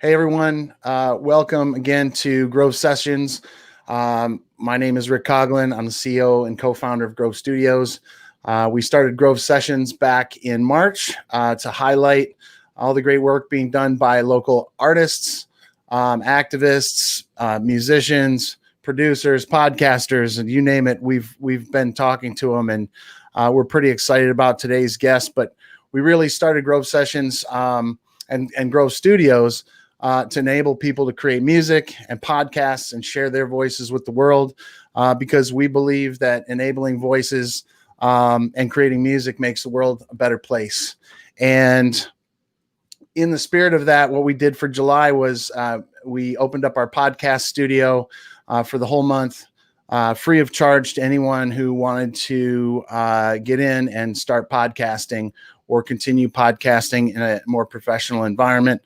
Hey everyone, welcome again to Grove Sessions. My name is Rick Coughlin. I'm the CEO and co-founder of Grove Studios. We started Grove Sessions back in March to highlight all the great work being done by local artists, activists, musicians, producers, podcasters, and you name it. We've been talking to them, and we're pretty excited about today's guest. But we really started Grove Sessions and Grove Studios to enable people to create music and podcasts and share their voices with the world, because we believe that enabling voices and creating music makes the world a better place. And in the spirit of that, what we did for July was we opened up our podcast studio for the whole month, free of charge to anyone who wanted to get in and start podcasting or continue podcasting in a more professional environment.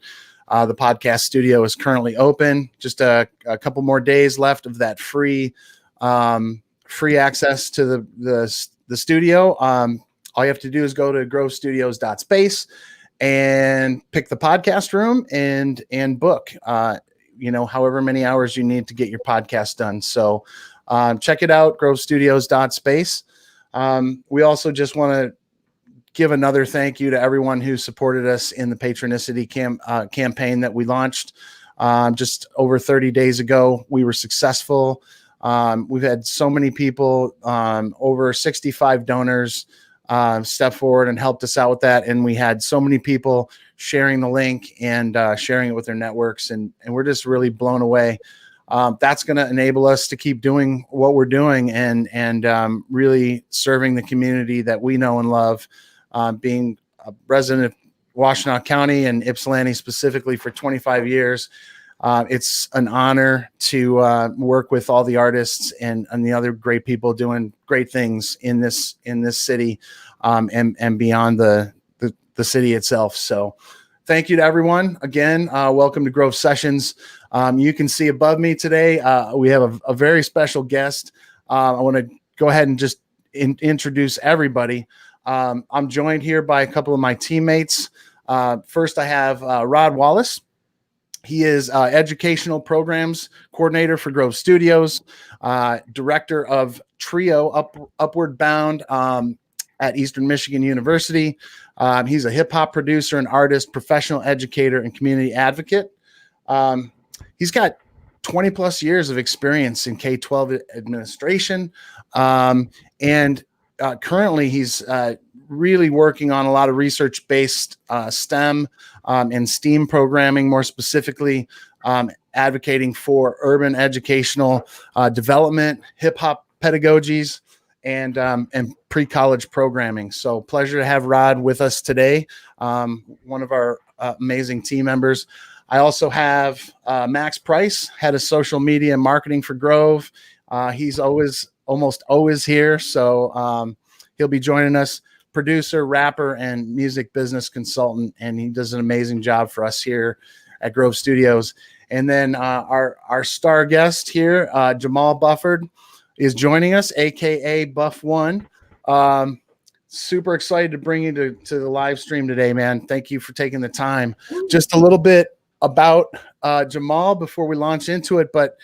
The podcast studio is currently open. Just a couple more days left of that free access to the studio. All you have to do is go to grovestudios.space and pick the podcast room and book, however many hours you need to get your podcast done. So check it out, grovestudios.space. We also just want to give another thank you to everyone who supported us in the Patronicity campaign that we launched just over 30 days ago. We were successful. We've had so many people, over 65 donors step forward and helped us out with that. And we had so many people sharing the link and sharing it with their networks. And we're just really blown away. That's going to enable us to keep doing what we're doing and really serving the community that we know and love. Being a resident of Washtenaw County and Ypsilanti specifically for 25 years, it's an honor to work with all the artists and the other great people doing great things in this city and beyond the city itself. So thank you to everyone. Again, welcome to Grove Sessions. You can see above me today, we have a very special guest. I want to go ahead and just introduce everybody. I'm joined here by a couple of my teammates. First, I have Rod Wallace. He is educational programs coordinator for Grove Studios, director of Trio Upward Bound at Eastern Michigan University. He's a hip hop producer and artist, professional educator, and community advocate. He's got 20 plus years of experience in K-12 administration, and currently, he's really working on a lot of research-based STEM and STEAM programming, more specifically advocating for urban educational development, hip-hop pedagogies, and pre-college programming. So pleasure to have Rod with us today, one of our amazing team members. I also have Max Price, head of social media and marketing for Grove. He's almost always here. So he'll be joining us, producer, rapper, and music business consultant. And he does an amazing job for us here at Grove Studios. And then our star guest here, Jamall Bufford, is joining us, AKA Buff One. Super excited to bring you to the live stream today, man. Thank you for taking the time. Just a little bit about Jamall before we launch into it, but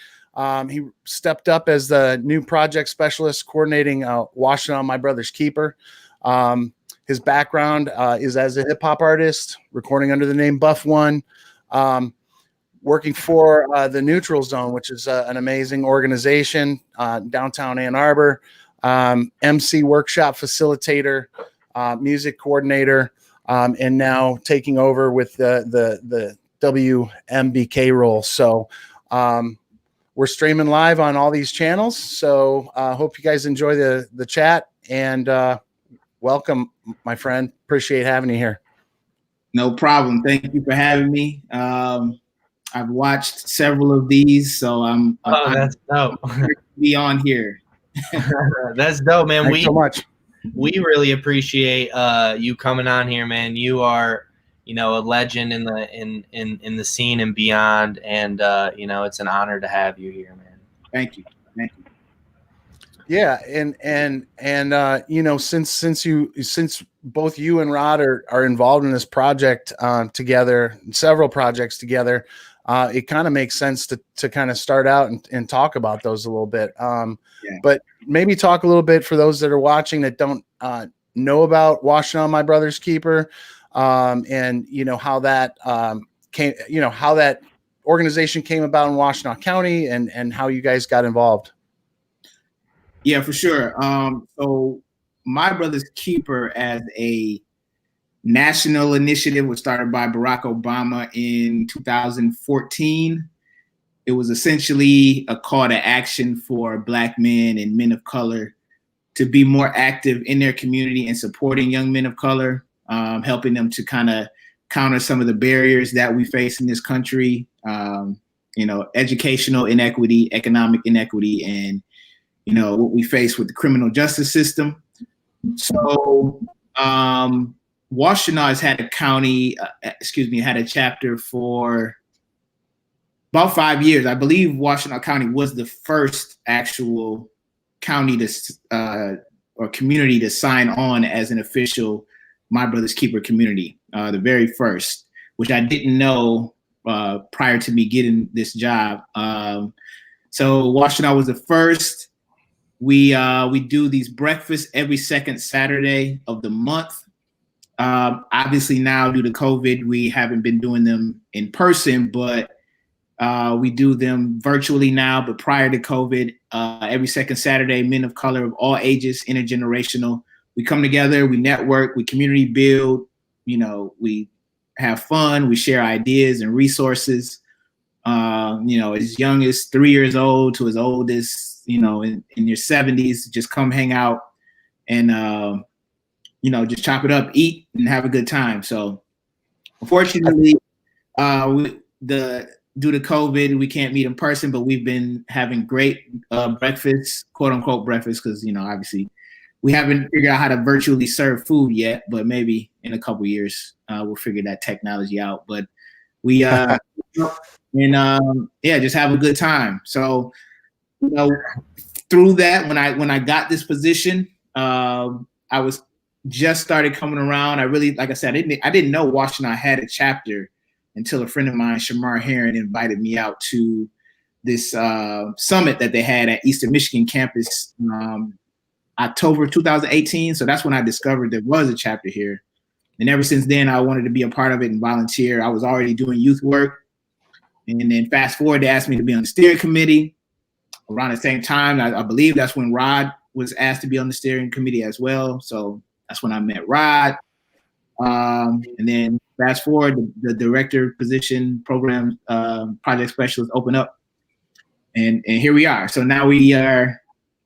he stepped up as the new project specialist coordinating Washtenaw, My Brother's Keeper. His background is as a hip hop artist, recording under the name Buff One, working for the Neutral Zone, which is an amazing organization downtown Ann Arbor, Emcee workshop facilitator, music coordinator, and now taking over with the WMBK role. So we're streaming live on all these channels. So hope you guys enjoy the chat, and welcome, my friend. Appreciate having you here. No problem. Thank you for having me. I've watched several of these, so that's dope. Be on here. That's dope, man. Thanks so much. We really appreciate you coming on here, man. You are, a legend in the scene and beyond, and it's an honor to have you here, man. Thank you. Yeah, and since both you and Rod are involved in this project together, several projects together. It kind of makes sense to kind of start out and talk about those a little bit. But maybe talk a little bit for those that are watching that don't know about Washtenaw, My Brother's Keeper, and how that came, how that organization came about in Washtenaw County, and how you guys got involved. Yeah, for sure. So My Brother's Keeper, as a national initiative, was started by Barack Obama in 2014. It was essentially a call to action for Black men and men of color to be more active in their community and supporting young men of color, helping them to kind of counter some of the barriers that we face in this country, educational inequity, economic inequity, and what we face with the criminal justice system. So Washtenaw has had had a chapter for about 5 years. I believe Washtenaw County was the first actual county or community to sign on as an official My Brother's Keeper community, the very first, which I didn't know prior to me getting this job. So Washtenaw was the first. We do these breakfasts every second Saturday of the month. Obviously now, due to COVID, we haven't been doing them in person, but we do them virtually now. But prior to COVID, every second Saturday, men of color of all ages, intergenerational, we come together, we network, we community build, we have fun, we share ideas and resources. As young as 3 years old to as old as, in your 70s, just come hang out and, just chop it up, eat, and have a good time. So unfortunately, due to COVID, we can't meet in person, but we've been having great breakfasts, quote unquote breakfast, because, obviously we haven't figured out how to virtually serve food yet, but maybe in a couple years, we'll figure that technology out. But we, just have a good time. So, through that, when I got this position, I was just started coming around. I really, like I said, I didn't know Washtenaw had a chapter until a friend of mine, Shamar Heron, invited me out to this summit that they had at Eastern Michigan campus October 2018. So that's when I discovered there was a chapter here. And ever since then, I wanted to be a part of it and volunteer. I was already doing youth work. And then fast forward, they asked me to be on the steering committee. Around the same time, I believe that's when Rod was asked to be on the steering committee as well. So that's when I met Rod. And then fast forward, the director position, program project specialist open up. And here we are. So now we are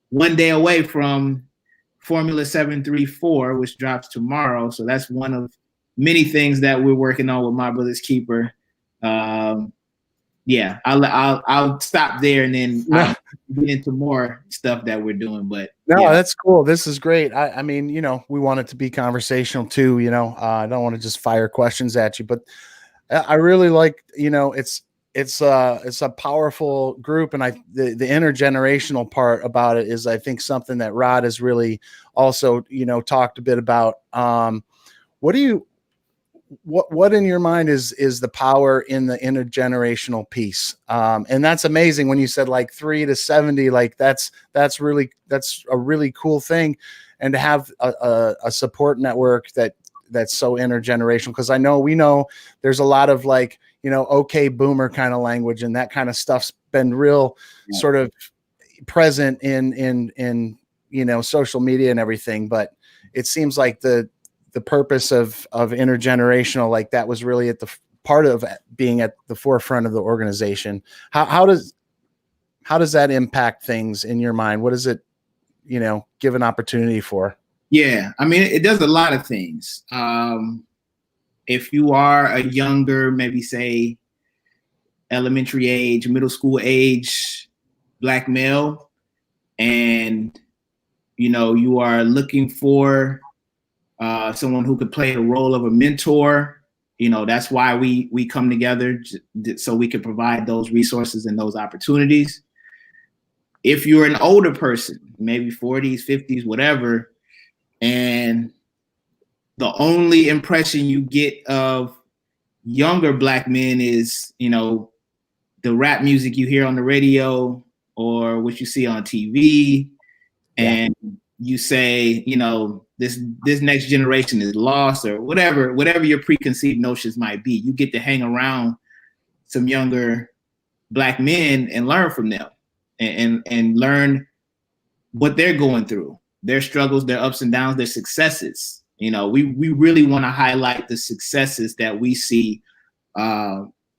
one day away from Formula 734, which drops tomorrow. So that's one of many things that we're working on with My Brother's Keeper. I'll stop there and then I'll get into more stuff that we're doing. But that's cool. This is great. I mean, we want it to be conversational too. I don't want to just fire questions at you, but I really like, it's a powerful group, and the intergenerational part about it is, I think, something that Rod has really also talked a bit about. What in your mind is the power in the intergenerational piece? And that's amazing when you said like 3 to 70, like that's a really cool thing. And to have a support network that's so intergenerational, because we know there's a lot of like, okay, boomer kind of language, and that kind of stuff's been real sort of present in social media and everything. But it seems like the purpose of intergenerational, like that was really at the part of being at the forefront of the organization. How does that impact things in your mind? What does it, give an opportunity for? Yeah, I mean, it does a lot of things. If you are a younger, maybe say elementary age, middle school age, Black male, and you are looking for someone who could play a role of a mentor, that's why we come together, so we can provide those resources and those opportunities. If you're an older person, maybe 40s, 50s, whatever, and the only impression you get of younger Black men is, you know, the rap music you hear on the radio or what you see on TV, and you say, you know, this next generation is lost, or whatever your preconceived notions might be. You get to hang around some younger Black men and learn from them, and learn what they're going through, their struggles, their ups and downs, their successes. You know, we really want to highlight the successes that we see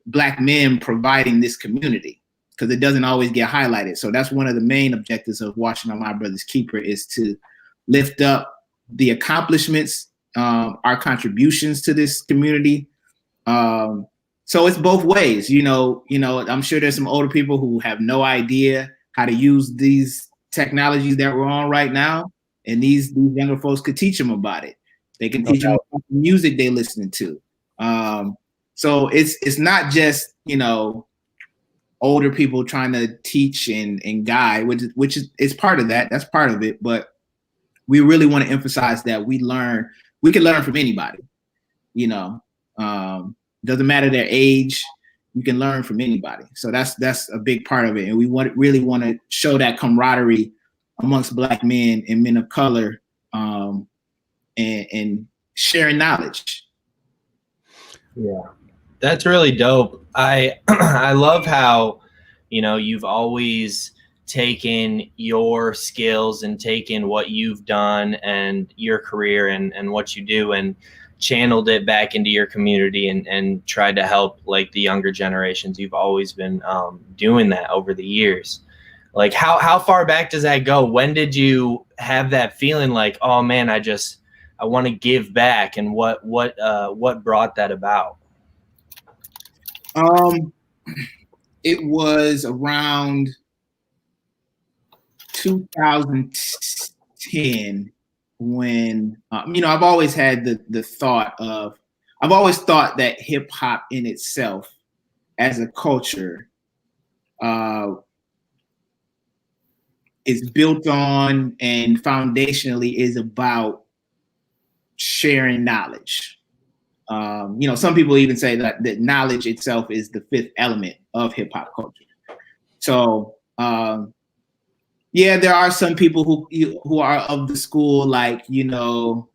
Black men providing this community, because it doesn't always get highlighted. So that's one of the main objectives of Washtenaw My Brother's Keeper, is to lift up the accomplishments, our contributions to this community. So it's both ways, you know, I'm sure there's some older people who have no idea how to use these technologies that we're on right now. And these younger folks could teach them about it. They can teach them about the music they're listening to. So it's not just, you know, older people trying to teach and guide, which is part of that. That's part of it. But we really want to emphasize that we can learn from anybody, you know. Doesn't matter their age, you can learn from anybody. So that's a big part of it. And we really want to show that camaraderie amongst Black men and men of color, and sharing knowledge. Yeah, that's really dope. I love how, you know, you've always taken your skills and taken what you've done and your career and what you do and channeled it back into your community and tried to help like the younger generations. You've always been doing that over the years. Like how far back does that go? When did you have that feeling like, oh man, I want to give back, and what brought that about? It was around 2010 when, you know, I've always had the thought of, I've always thought that hip hop in itself as a culture is built on and foundationally is about sharing knowledge. You know, some people even say that knowledge itself is the fifth element of hip hop culture. So, yeah, there are some people who are of the school, like, you know,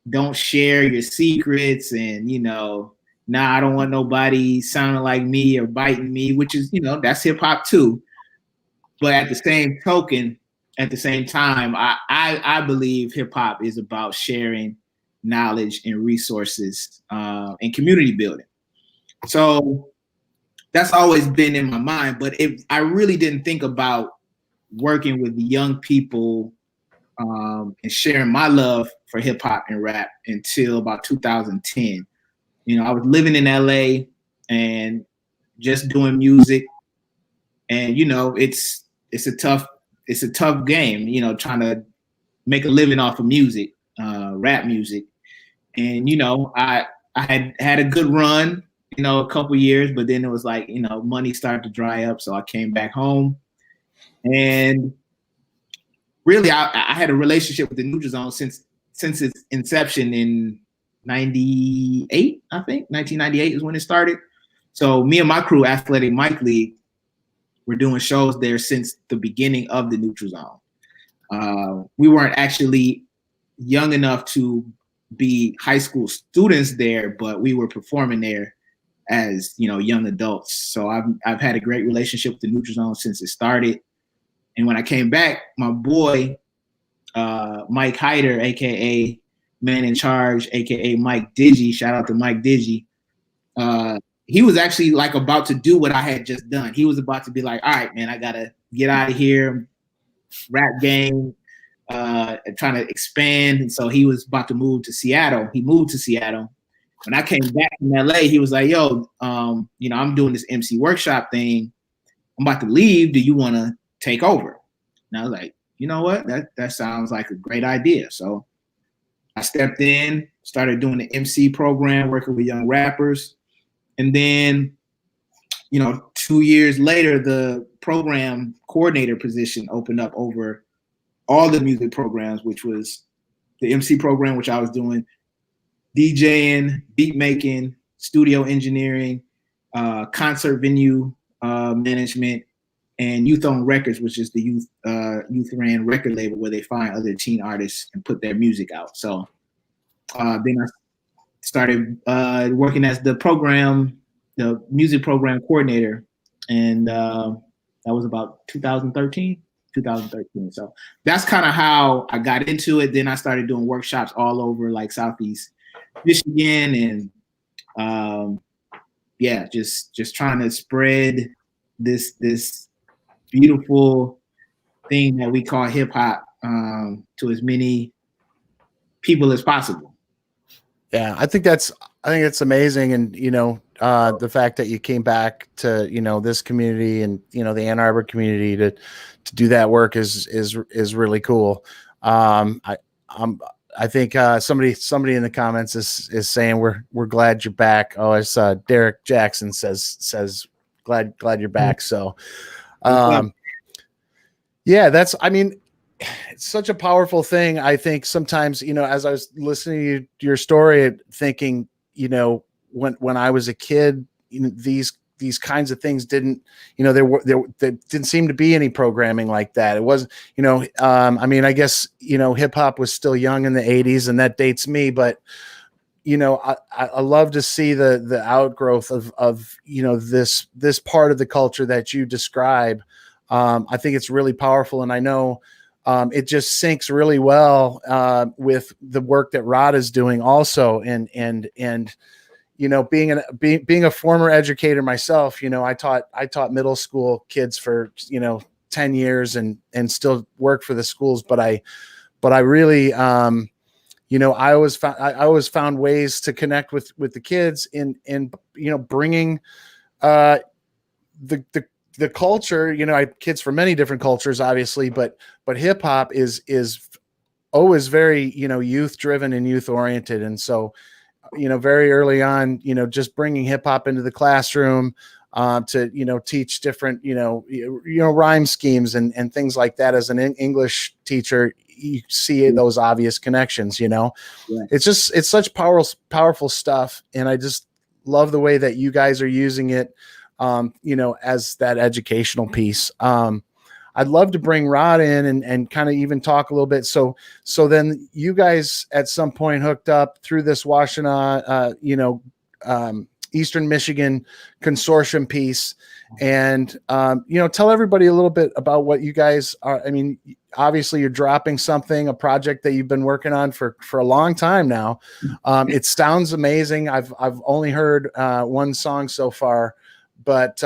don't share your secrets, and, you know, nah, I don't want nobody sounding like me or biting me, which is, you know, that's hip hop too. But at the same token, at the same time, I believe hip hop is about sharing knowledge and resources and community building. So that's always been in my mind, but I really didn't think about working with young people and sharing my love for hip hop and rap until about 2010. You know, I was living in LA and just doing music, and, you know, it's a tough game, you know, trying to make a living off of music, rap music. And, you know, I had a good run, you know, a couple years, but then it was like, you know, money started to dry up. So I came back home, and really I had a relationship with the Neutral Zone since its inception in 98, I think. 1998 is when it started. So me and my crew, Athletic Mike League, were doing shows there since the beginning of the Neutral Zone. We weren't actually young enough to be high school students there, but we were performing there as, you know, young adults. So I've had a great relationship with the Neutral Zone since it started. And when I came back, my boy, Mike Hyder, AKA Man in Charge, AKA Mike Digi, shout out to Mike Digi. He was actually like about to do what I had just done. He was about to be like, all right, man, I gotta get out of here, rap game, trying to expand. And so he was about to move to Seattle. He moved to Seattle. When I came back from LA, he was like, yo, you know, I'm doing this MC workshop thing. I'm about to leave. Do you want to take over? And I was like, you know what? That sounds like a great idea. So I stepped in, started doing the MC program, working with young rappers. And then, you know, 2 years later, the program coordinator position opened up over all the music programs, which was the MC program, which I was doing, DJing, beat making, studio engineering, concert venue management, and Youth On Records, which is the youth ran record label where they find other teen artists and put their music out. So then I started working as the music program coordinator, and that was about 2013. So that's kind of how I got into it. Then I started doing workshops all over like Southeast Michigan, and just trying to spread this beautiful thing that we call hip hop to as many people as possible. Yeah, I think it's amazing, and the fact that you came back to this community and the Ann Arbor community to do that work is really cool. I think somebody in the comments is saying we're glad you're back. Oh, I saw Derek Jackson says glad you're back. So, it's such a powerful thing. I think sometimes, as I was listening to your story, thinking, when I was a kid, these kinds of things didn't, there didn't seem to be any programming like that. It wasn't, I guess, hip hop was still young in the 80s, and that dates me, but I love to see the outgrowth of this part of the culture that you describe. I think it's really powerful, and I know it just syncs really well with the work that Rod is doing also. And being a former educator myself, I taught middle school kids for 10 years and still work for the schools, but I really I always found ways to connect with the kids in bringing the culture. I have kids from many different cultures, obviously, but hip hop is always very, youth driven and youth oriented. And so, very early on, just bringing hip hop into the classroom to, teach different, rhyme schemes and things like that. As an English teacher, you see those obvious connections, Yeah. It's such powerful stuff. And I just love the way that you guys are using it, as that educational piece. I'd love to bring Rod in and kind of even talk a little bit. So then you guys at some point hooked up through this Washtenaw, Eastern Michigan consortium piece, and tell everybody a little bit about what you guys are. I mean, obviously you're dropping a project that you've been working on for a long time now. It sounds amazing. I've only heard one song so far, but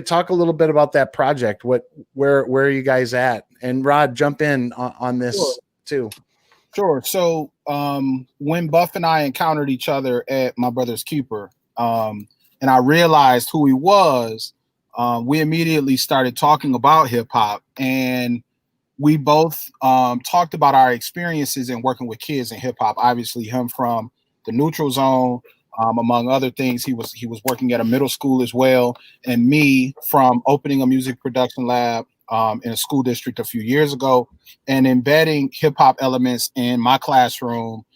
talk a little bit about that project. Where are you guys at? And Rod, jump in on this too. Sure. So when Buff and I encountered each other at my brother's keeper, and I realized who he was, we immediately started talking about hip hop, and we both talked about our experiences in working with kids in hip hop. Obviously, him from the Neutral Zone. Among other things, he was working at a middle school as well, and me from opening a music production lab in a school district a few years ago, and embedding hip hop elements in my classroom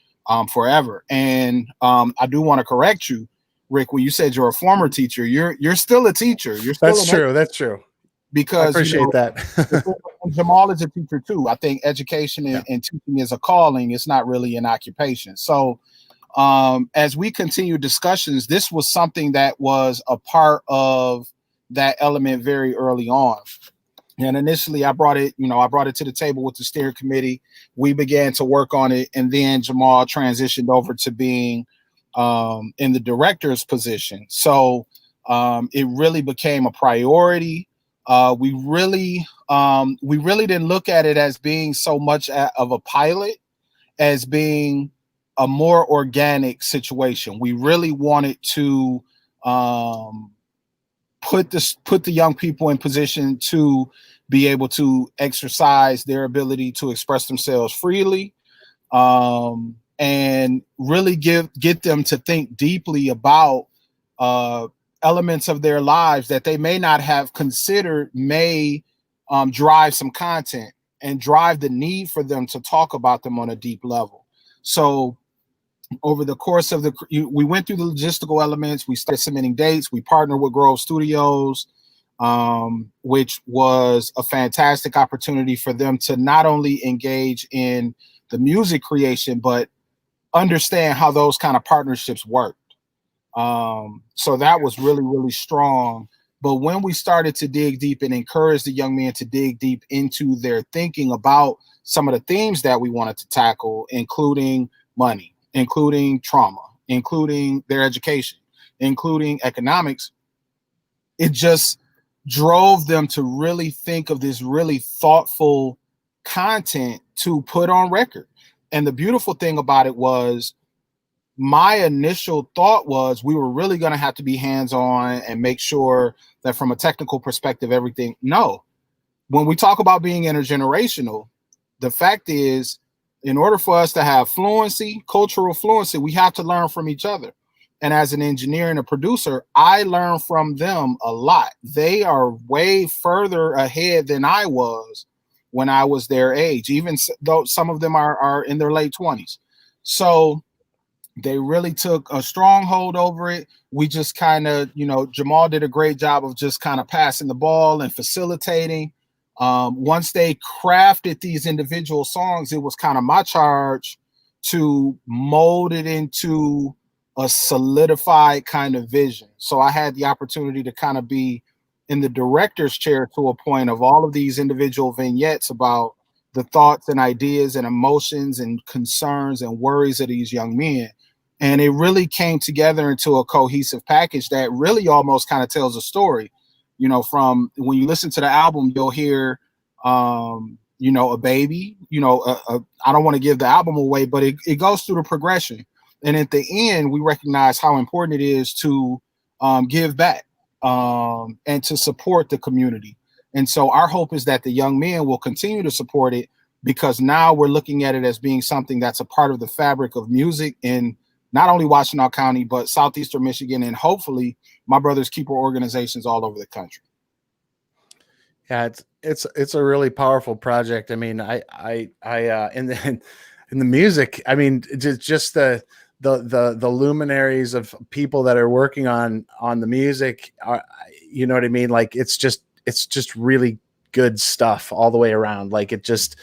forever. And I do want to correct you, Rick, when you said you're a former teacher, you're still a teacher. You're still That's true. Because I appreciate that. Jamall is a teacher too. I think education and teaching is a calling. It's not really an occupation. So as we continue discussions, this was something that was a part of that element very early on. And initially I brought it to the table with the steering committee. We began to work on it. And then Jamall transitioned over to being in the director's position. So it really became a priority. We really didn't look at it as being so much of a pilot as being a more organic situation. We really wanted to put the young people in position to be able to exercise their ability to express themselves freely, and really get them to think deeply about elements of their lives that they may not have considered may drive some content and drive the need for them to talk about them on a deep level. So over the course of we went through the logistical elements. We started submitting dates. We partnered with Grove Studios, which was a fantastic opportunity for them to not only engage in the music creation, but understand how those kind of partnerships worked. So that was really, really strong. But when we started to dig deep and encourage the young men to dig deep into their thinking about some of the themes that we wanted to tackle, including money, including trauma, including their education, including economics, it just drove them to really think of this really thoughtful content to put on record. And the beautiful thing about it was, my initial thought was we were really going to have to be hands-on and make sure that from a technical perspective, everything. No, when we talk about being intergenerational, the fact is, in order for us to have fluency, cultural fluency, we have to learn from each other. And as an engineer and a producer, I learn from them a lot. They are way further ahead than I was when I was their age, even though some of them are in their late 20s. So they really took a stronghold over it. We just kind of, Jamall did a great job of just kind of passing the ball and facilitating. Once they crafted these individual songs, it was kind of my charge to mold it into a solidified kind of vision. So I had the opportunity to kind of be in the director's chair to a point of all of these individual vignettes about the thoughts and ideas and emotions and concerns and worries of these young men. And it really came together into a cohesive package that really almost kind of tells a story. From when you listen to the album, you'll hear, a baby, I don't want to give the album away, but it goes through the progression. And at the end, we recognize how important it is to give back and to support the community. And so our hope is that the young men will continue to support it, because now we're looking at it as being something that's a part of the fabric of music in not only Washtenaw County, but Southeastern Michigan, and hopefully my brother's keeper organizations all over the country. Yeah, it's a really powerful project. I mean, I in the music, I mean, just the luminaries of people that are working on the music are, you know what I mean? Like, it's just really good stuff all the way around. Like, it just,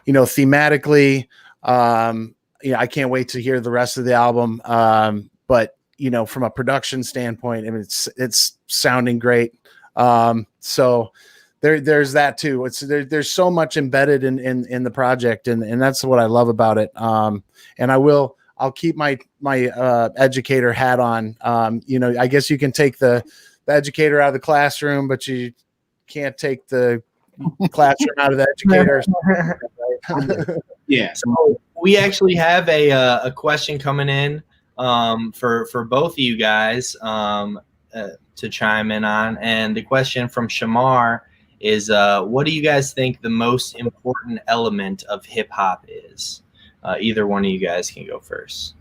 thematically, I can't wait to hear the rest of the album. But from a production standpoint, I mean, it's sounding great. So there's that too. There's so much embedded in the project, and that's what I love about it. And I'll keep my educator hat on. I guess you can take the educator out of the classroom, but you can't take the classroom out of the educator. Yeah. So we actually have a question coming in for both of you guys to chime in on. And the question from Shamar is, what do you guys think the most important element of hip hop is? Either one of you guys can go first.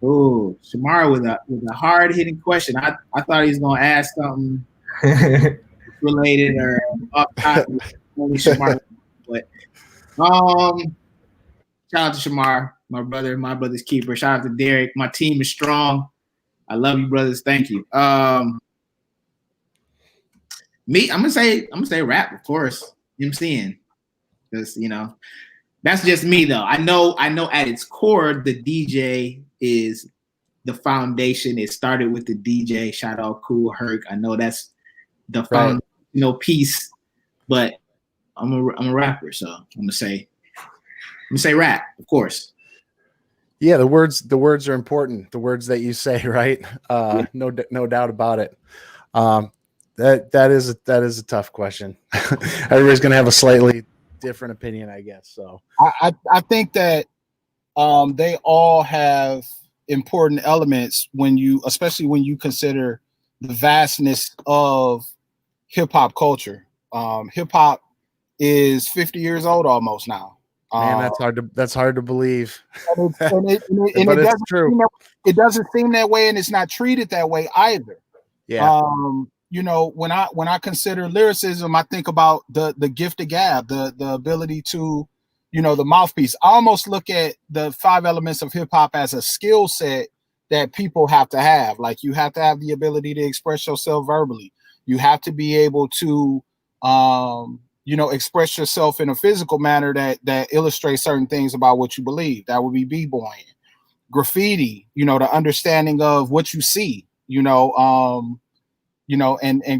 Ooh, Shamar with a hard hitting question. I thought he was gonna ask something related or up top. Only Shamar, but shout out to Shamar, my brother's keeper. Shout out to Derek. My team is strong. I love you, brothers. Thank you. Me, I'm gonna say rap, of course. Emceeing, because that's just me though. I know at its core the DJ is the foundation. It started with the DJ. Shout out Cool Herc. I know that's the foundational piece, but I'm a rapper, so I'm gonna say rap, of course. Yeah, the words are important. The words that you say, right? No doubt about it. That is a tough question. Everybody's gonna have a slightly different opinion, I guess. So I think that they all have important elements especially when you consider the vastness of hip hop culture. Hip hop is 50 years old almost now. Man, that's hard to believe. And But it's true. It doesn't seem that way, and it's not treated that way either. Yeah. When I consider lyricism, I think about the gift of gab, the ability to the mouthpiece. I almost look at the 5 elements of hip hop as a skill set that people have to have. Like, you have to have the ability to express yourself verbally. You have to be able to, express yourself in a physical manner that illustrates certain things about what you believe. That would be b-boying. Graffiti, the understanding of what you see, and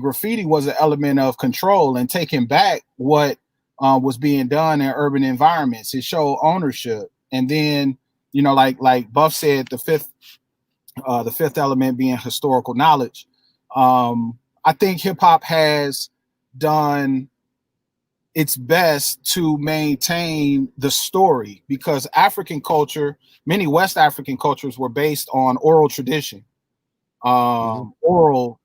graffiti was an element of control and taking back what was being done in urban environments. It showed ownership. And then, like Buff said, the fifth element being historical knowledge. I think hip hop has done its best to maintain the story, because African culture, many West African cultures were based on oral tradition, oral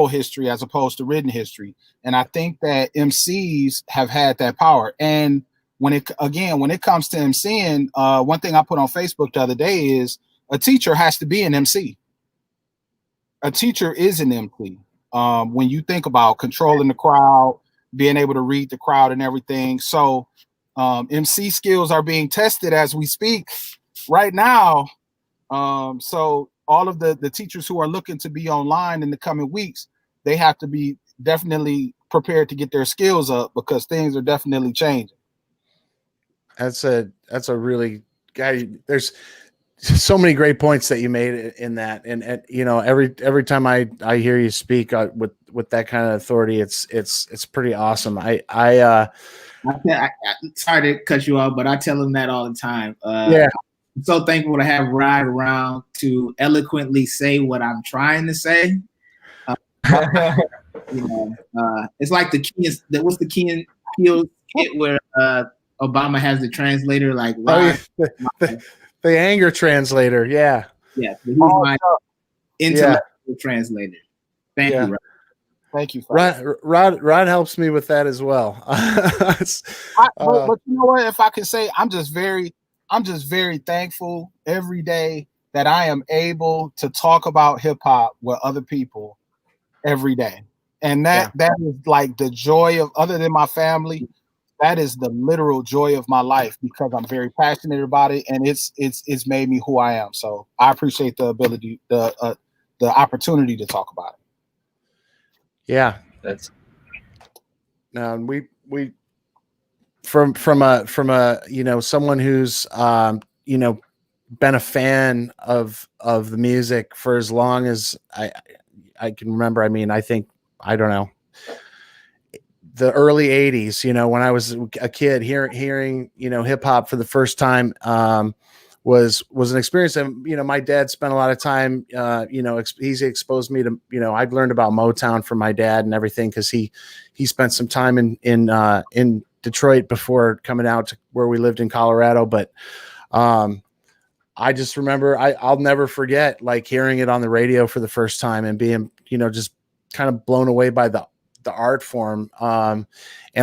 history as opposed to written history. And I think that MCs have had that power. And when it comes to MCing, one thing I put on Facebook the other day is a teacher has to be an MC. A teacher is an MC. When you think about controlling the crowd, being able to read the crowd and everything. So MC skills are being tested as we speak right now. So all of the teachers who are looking to be online in the coming weeks, they have to be definitely prepared to get their skills up, because things are definitely changing. That's a really, guy. There's so many great points that you made in that. And every time I hear you speak with that kind of authority, it's pretty awesome. I sorry to cut you off, but I tell them that all the time. Yeah. I'm so thankful to have Rod around to eloquently say what I'm trying to say. It's like what's the Key and Peele skit where Obama has the translator, like, Rod, the anger translator. Yeah. Yeah. He's my intellectual translator. Thank you, Rod. Thank you. Rod helps me with that as well. But you know what? If I can say, I'm just very thankful every day that I am able to talk about hip hop with other people every day. And that is like the joy of, other than my family, that is the literal joy of my life, because I'm very passionate about it, and it's made me who I am. So I appreciate the ability, the opportunity to talk about it. Yeah, that's we from a someone who's been a fan of the music for as long as I can remember. I mean, I think, I don't know, the early 80s, when I was a kid, hearing hip hop for the first time was an experience. And my dad spent a lot of time, he's exposed me to, I've learned about Motown from my dad and everything, because he spent some time in Detroit before coming out to where we lived in Colorado. But I just remember, I'll never forget, like, hearing it on the radio for the first time and being, just kind of blown away by the art form. And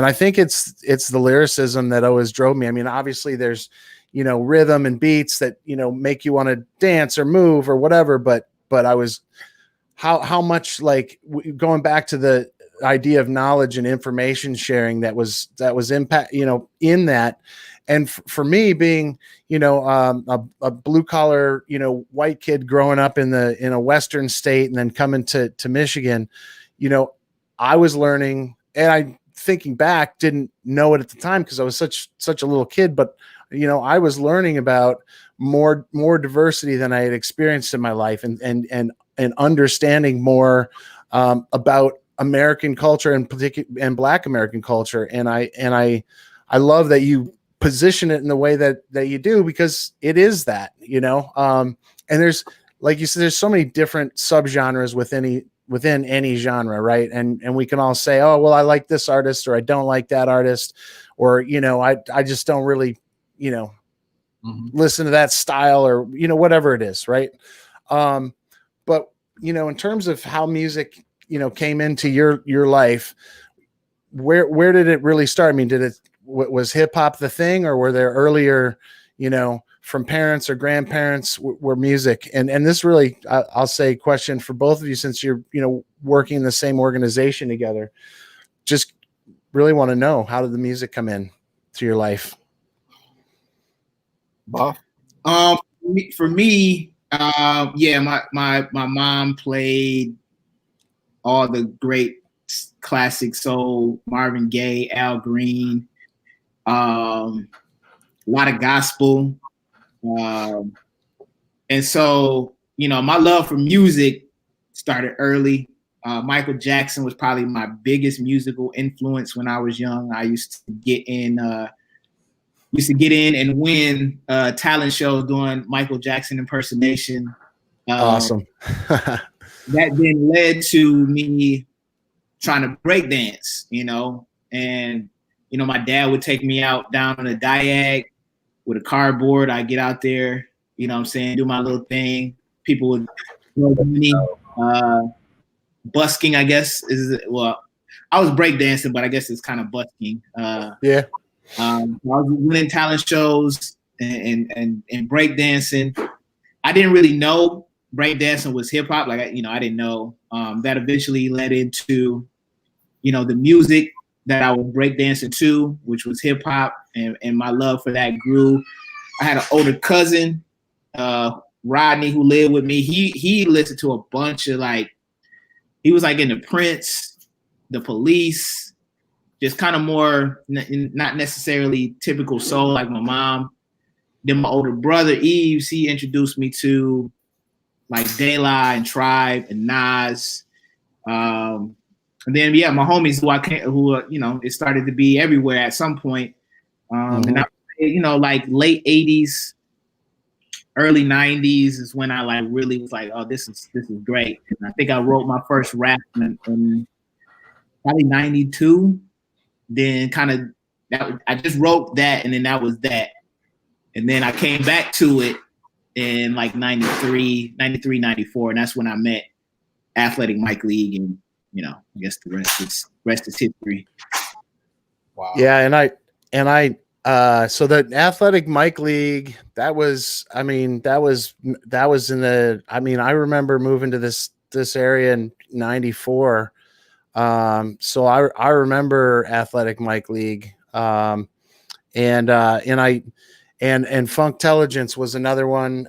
I think it's the lyricism that always drove me. I mean, obviously there's, rhythm and beats that, make you want to dance or move or whatever. But I was, how much, like, going back to the idea of knowledge and information sharing that was impact, in that. And for me, being, a blue collar, white kid growing up in a Western state and then coming to Michigan, I was learning, and I, thinking back, didn't know it at the time because I was such a little kid, but I was learning about more diversity than I had experienced in my life, and understanding more about American culture, and and Black American culture. And I love that you position it in the way that you do, because it is that, and there's, like you said, there's so many different subgenres within any genre, right? And we can all say, oh, well, I like this artist, or I don't like that artist, or I just don't really listen to that style, or whatever it is, right? But in terms of how music came into your life, where did it really start? I mean, was hip hop the thing, or were there earlier, from parents or grandparents, were music? And this really, I'll say, question for both of you, since you're, working in the same organization together. Just really want to know, how did the music come in to your life? Buff? For me, yeah, my mom played all the great classic soul, Marvin Gaye, Al Green, a lot of gospel. And so, my love for music started early. Michael Jackson was probably my biggest musical influence when I was young. I used to get in and win talent shows doing Michael Jackson impersonation. Awesome. That then led to me trying to break dance, and my dad would take me out down on a diag with a cardboard. I'd get out there, do my little thing. People would throw money. Busking, I guess, I was breakdancing, but I guess it's kind of busking. Yeah. I was winning talent shows and breakdancing. I didn't really know breakdancing was hip hop. Like, I didn't know. That eventually led into, the music that I was breakdancing to, which was hip hop, and my love for that grew. I had an older cousin, Rodney, who lived with me. He listened to a bunch of he was in the Prince, the Police, just kind of more not necessarily typical soul like my mom. Then my older brother Eves, he introduced me to De La and Tribe and Nas. And then my homies it started to be everywhere at some point. And I, late 80s, early 90s is when I really was oh, this is great. And I think I wrote my first rap in probably 92. Then I just wrote that, and then that was that. And then I came back to it in 93, 94, and that's when I met Athletic Mike League, and I guess the rest is history. Wow. Yeah, and I so the Athletic Mike League, that was in the, I remember moving to this area in 94. So I remember Athletic Mike League. And Funktelligence was another one.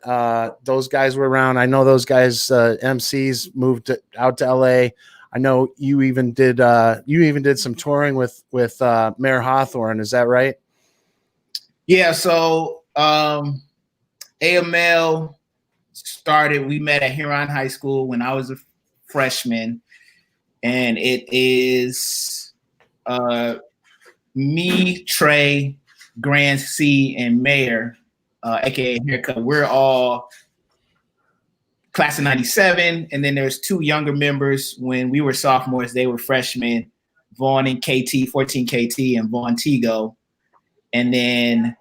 Those guys were around. I know those guys, MCs moved out to LA. I know you even did some touring with Mayor Hawthorne. Is that right? Yeah. So, AML started, we met at Huron High School when I was a freshman, and it is, me, Trey, Grand C, and Mayor, aka Haircut. We're all class of 97, and then there's two younger members. When we were sophomores, they were freshmen, Vaughn and KT, 14 KT, and Vaughn Tego. And then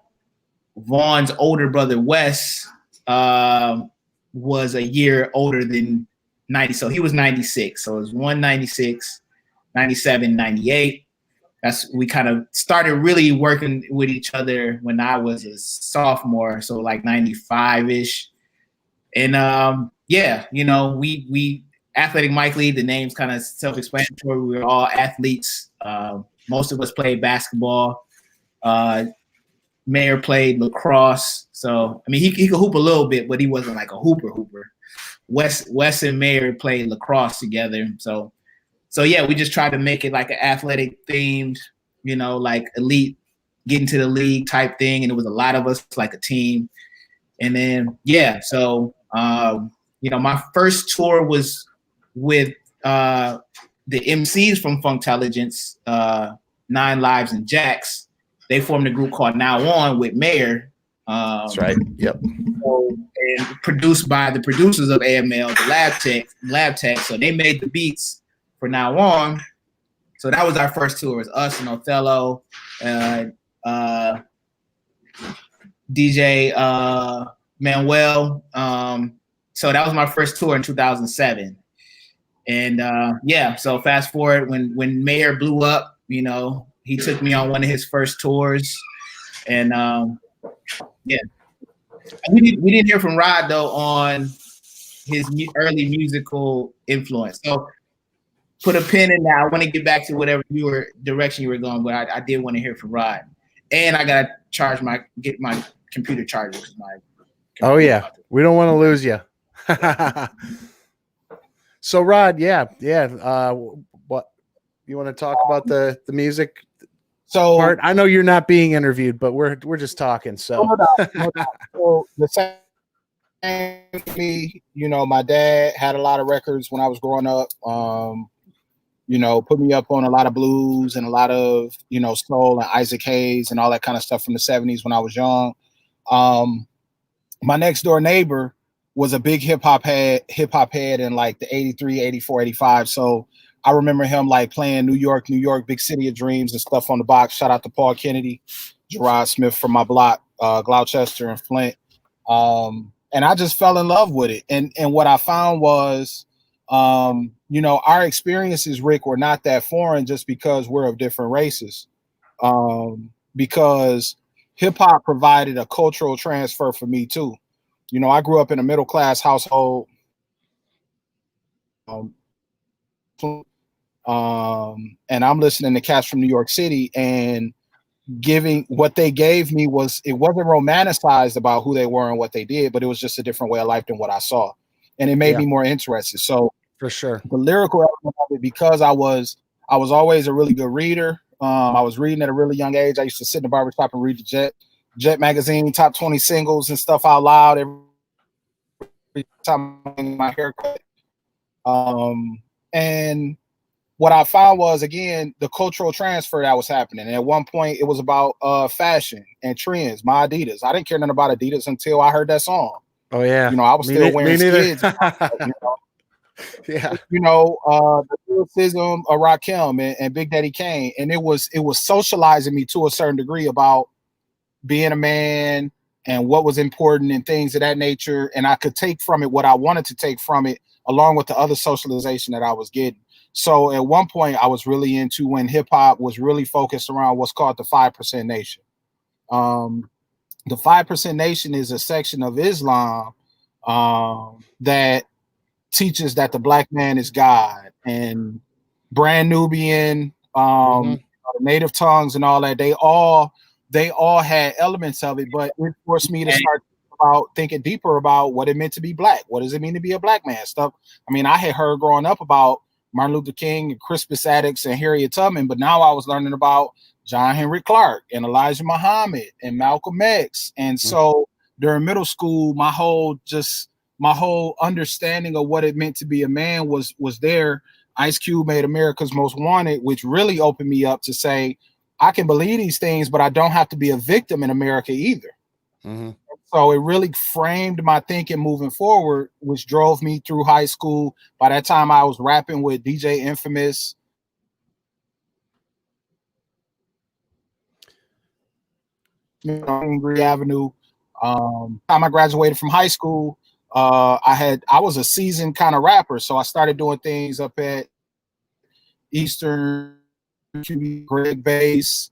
Vaughn's older brother, Wes, was a year older than 90. So he was 96. So it was 196, 97, 98. We kind of started really working with each other when I was a sophomore. So 95-ish. And we Athletic Mike League, the name's kind of self-explanatory. We were all athletes. Most of us played basketball. Mayor played lacrosse. So, he could hoop a little bit, but he wasn't a hooper. Wes and Mayor played lacrosse together. So yeah, we just tried to make it an athletic themed, elite, get into the league type thing. And it was a lot of us, a team. And then, so, my first tour was with the MCs from Funktelligence, 9 Lives and Jax. They formed a group called Now On with Mayor. That's right. Yep. And produced by the producers of AML, the Lab Tech. So they made the beats for Now On. So that was our first tour. It was us and Othello, DJ Manuel. So that was my first tour in 2007. And so fast forward, when Mayor blew up, he took me on one of his first tours. And we didn't hear from Rod though on his early musical influence. So put a pin in that. I want to get back to whatever direction you were going, but I did want to hear from Rod. And I gotta get my computer charges my. Oh yeah, we don't want to lose you. So Rod, yeah. What you want to talk about the music part? I know you're not being interviewed, but we're just talking. So, no doubt. So the same me, my dad had a lot of records when I was growing up. Put me up on a lot of blues and a lot of soul and Isaac Hayes and all that kind of stuff from the 70s when I was young. My next door neighbor was a big hip hop head in like the 83, 84, 85. So I remember him like playing New York, Big City of Dreams and stuff on the box. Shout out to Paul Kennedy, Gerard Smith from my block, Gloucester and Flint. And I just fell in love with it. And what I found was, our experiences, Rick, were not that foreign just because we're of different races. Because hip hop provided a cultural transfer for me too. I grew up in a middle class household. And I'm listening to cats from New York City, and what they gave me it wasn't romanticized about who they were and what they did, but it was just a different way of life than what I saw. And it made me more interested. So for sure, the lyrical element of it, because I was always a really good reader. I was reading at a really young age. I used to sit in the barbershop and read the Jet magazine, top 20 singles and stuff out loud every time I get my haircut. And what I found was, again, the cultural transfer that was happening. And at one point, it was about fashion and trends, my Adidas. I didn't care nothing about Adidas until I heard that song. Oh, yeah. I was still wearing skids. Yeah. The lyricism of Rakim and Big Daddy Kane. And it was socializing me to a certain degree about being a man and what was important and things of that nature. And I could take from it what I wanted to take from it, along with the other socialization that I was getting. So at one point I was really into when hip hop was really focused around what's called the 5% Nation. The 5% Nation is a section of Islam that teaches that the black man is God, and Brand Nubian, native tongues and all that. They all had elements of it, but it forced me to start thinking deeper about what it meant to be black. What does it mean to be a black man? Stuff. I mean, I had heard growing up about Martin Luther King and Crispus Attucks and Harriet Tubman, but now I was learning about John Henry Clark and Elijah Muhammad and Malcolm X. And so during middle school, my whole understanding of what it meant to be a man was there. Ice Cube made America's Most Wanted, which really opened me up to say, I can believe these things, but I don't have to be a victim in America either. Mm-hmm. So it really framed my thinking moving forward, which drove me through high school. By that time, I was rapping with DJ Infamous. Green Avenue. Time I graduated from high school, I was a seasoned kind of rapper. So I started doing things up at Eastern, Greg Bass,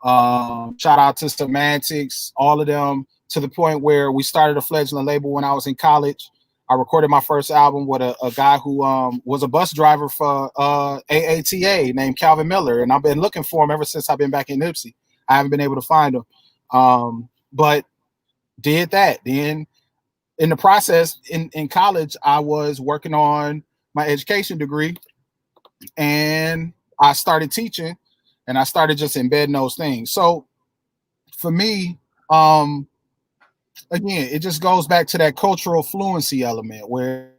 shout out to Semantics, all of them, to the point where we started a fledgling label when I was in college. I recorded my first album with a guy who was a bus driver for AATA named Calvin Miller, and I've been looking for him ever since I've been back in Emcee. I haven't been able to find him, but did that. Then in the process, in college, I was working on my education degree, and I started teaching, and I started just embedding those things. So for me, again, it just goes back to that cultural fluency element where,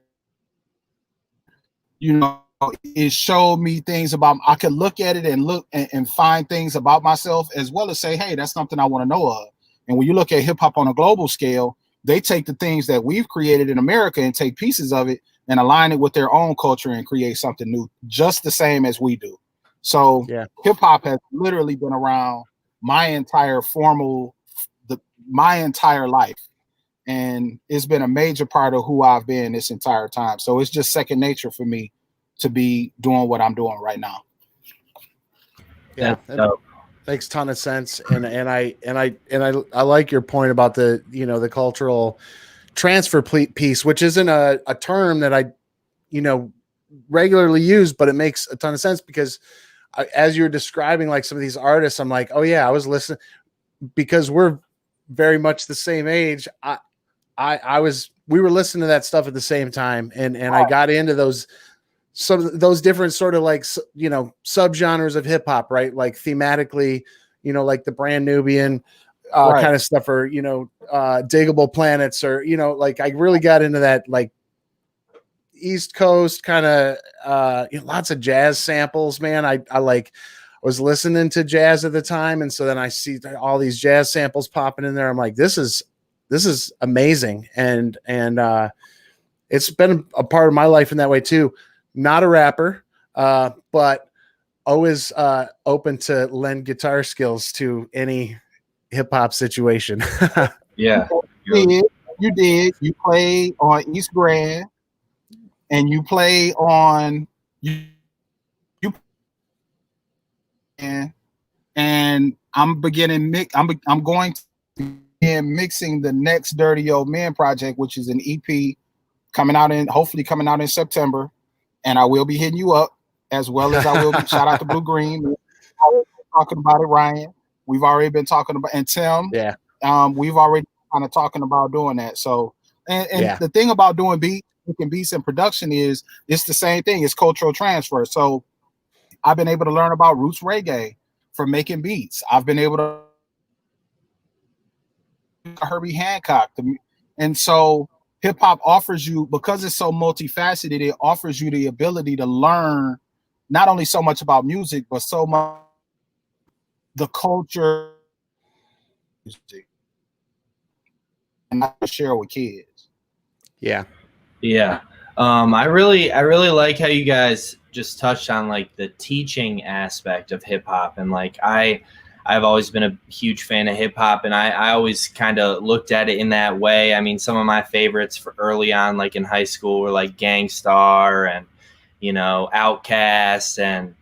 it showed me things about, I could look at it and find things about myself, as well as say, hey, that's something I want to know of. And when you look at hip hop on a global scale, they take the things that we've created in America and take pieces of it and align it with their own culture and create something new, just the same as we do. So hip hop has literally been around my entire life. And it's been a major part of who I've been this entire time. So it's just second nature for me to be doing what I'm doing right now. Yeah, makes a ton of sense. And I like your point about the, the cultural transfer piece, which isn't a term that I, regularly use, but it makes a ton of sense because as you're describing like some of these artists, I'm like, oh yeah, I was listening, because we're very much the same age, we were listening to that stuff at the same time, and I got into some of those different sort of like, you know, subgenres of hip hop, right? Like thematically, you know, like the Brand Nubian kind of stuff, or, you know, Diggable Planets, or, you know, like I really got into that, like East Coast kind of, you know, lots of jazz samples, man. I was listening to jazz at the time. And so then I see all these jazz samples popping in there. I'm like, this is amazing. And it's been a part of my life in that way too. Not a rapper, but always open to lend guitar skills to any hip hop situation. Yeah. You did. You played on East Grand, and you play on and I'm going to begin mixing the next Dirty Old Man project, which is an EP hopefully coming out in September. And I will be hitting you up, as well as I will be shout out to Blue Green. Talking about it, Ryan. We've already been talking about, and Tim. Yeah. We've already kind of talking about doing that. So, and the thing about doing beats and production is it's the same thing. It's cultural transfer. So I've been able to learn about roots reggae from making beats. I've been able to Herbie Hancock. And so hip hop offers you, because it's so multifaceted, it offers you the ability to learn not only so much about music, but so much the culture and I share with kids. Yeah. Yeah. I really like how you guys just touched on like the teaching aspect of hip hop. And like, I've always been a huge fan of hip hop, and I always kind of looked at it in that way. I mean, some of my favorites for early on, like in high school, were like Gangstar and, you know, Outkast, and,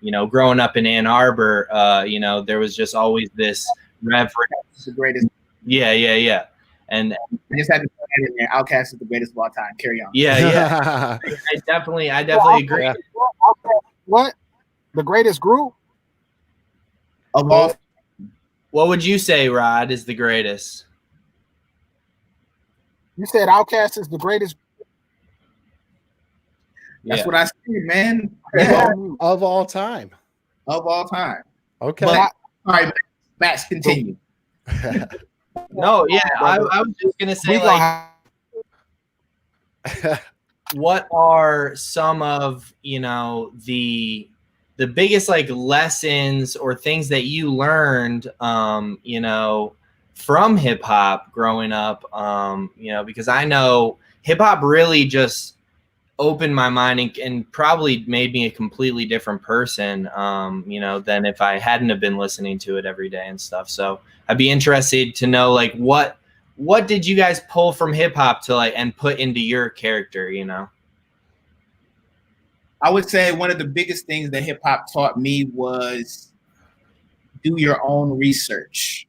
you know, growing up in Ann Arbor, you know, there was just always this reverence. The greatest. Yeah. And I just had to put that in there. Outkast is the greatest of all time. Carry on. Yeah. I definitely agree. What? The greatest group? Of all. What would you say, Rod, is the greatest? You said Outkast is the greatest. That's what I said, man. Of all time. Of all time. Okay. But, all right, Max, continue. No, yeah, I was just gonna say, like, what are some of, you know, the biggest like lessons or things that you learned, you know, from hip hop growing up, you know, because I know hip hop really just opened my mind and probably made me a completely different person, you know, than if I hadn't have been listening to it every day and stuff. So I'd be interested to know, like, what did you guys pull from hip hop to like and put into your character, you know? I would say one of the biggest things that hip hop taught me was do your own research,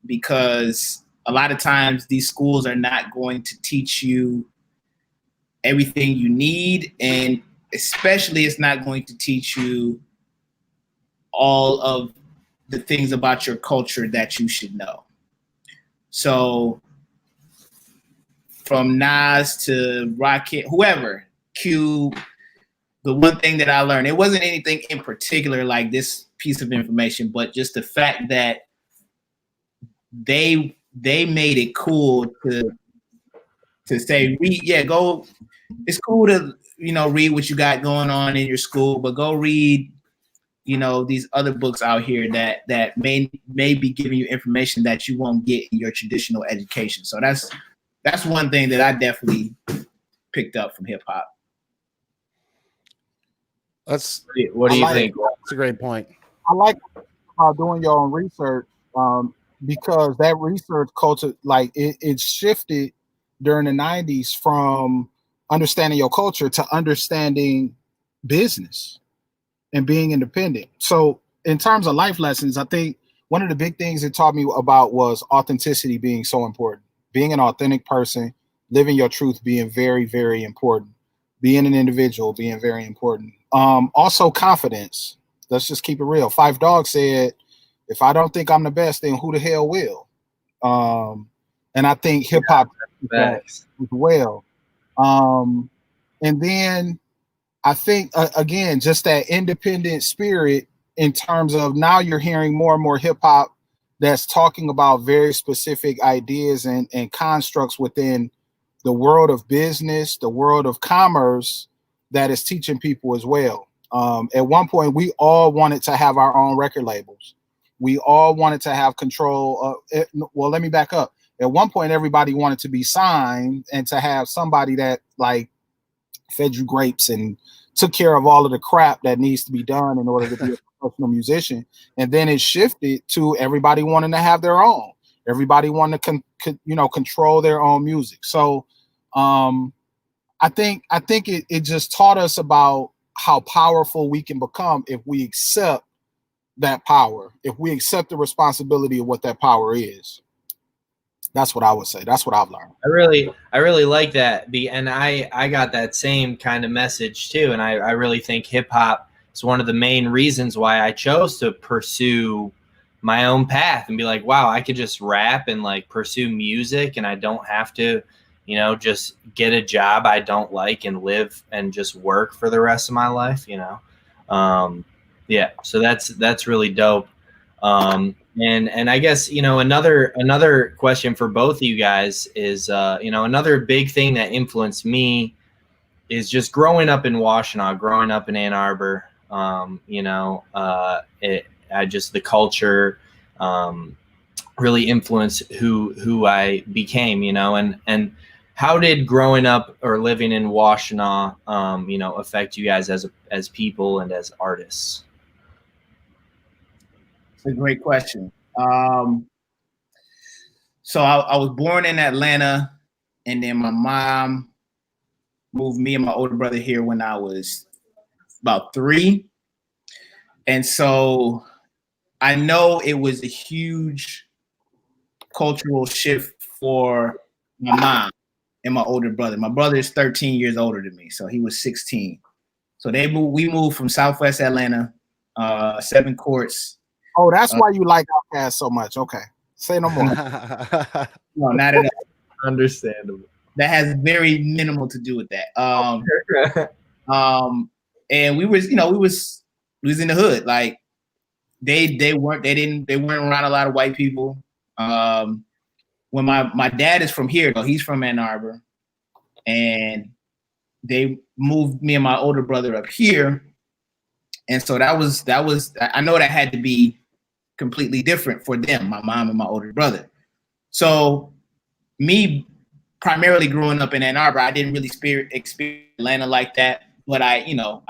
because a lot of times these schools are not going to teach you everything you need, and especially it's not going to teach you all of the things about your culture that you should know. So from Nas to Rocket, whoever, Cube, the one thing that I learned, it wasn't anything in particular like this piece of information, but just the fact that they made it cool to say, go. It's cool to, you know, read what you got going on in your school, but go read, you know, these other books out here that may be giving you information that you won't get in your traditional education. So that's one thing that I definitely picked up from hip hop. What do you think? That's a great point. I like doing your own research, because that research culture, like it shifted during the 90s from understanding your culture to understanding business and being independent. So in terms of life lessons, I think one of the big things it taught me about was authenticity being so important. Being an authentic person, living your truth being very, very important. Being an individual being very important. Also confidence. Let's just keep it real. Five Dog said, if I don't think I'm the best, then who the hell will? And I think hip hop as well. And then I think again, just that independent spirit in terms of now you're hearing more and more hip hop that's talking about very specific ideas and constructs within the world of business, the world of commerce, that is teaching people as well. At one point, we all wanted to have our own record labels. We all wanted to have control. Well, let me back up. At one point, everybody wanted to be signed and to have somebody that like fed you grapes and took care of all of the crap that needs to be done in order to be a professional musician. And then it shifted to everybody wanting to have their own. Everybody wanted to control their own music. So I think it just taught us about how powerful we can become if we accept that power, if we accept the responsibility of what that power is. That's what I would say. That's what I've learned. I really like that. And I got that same kind of message too. And I really think hip hop is one of the main reasons why I chose to pursue my own path and be like, wow, I could just rap and like pursue music and I don't have to, just get a job I don't like and live and just work for the rest of my life, Yeah. So that's really dope. And I guess, another question for both of you guys is, another big thing that influenced me is just growing up in Washtenaw, growing up in Ann Arbor. The culture really influenced who I became, and how did growing up or living in Washtenaw, affect you guys as people and as artists? It's a great question. So I was born in Atlanta, and then my mom moved me and my older brother here when I was about 3. And so I know it was a huge cultural shift for my mom and my older brother. My brother is 13 years older than me, so he was 16. So we moved from Southwest Atlanta, 7 courts. Oh, that's why you like Outkast so much. Okay. Say no more. No, not at all. Understandable. That has very minimal to do with that. And we was in the hood. Like they weren't around a lot of white people. When my dad is from here, though, he's from Ann Arbor, and they moved me and my older brother up here. And so that was I know that had to be completely different for them, my mom and my older brother. So me primarily growing up in Ann Arbor, I didn't really experience Atlanta like that. But I know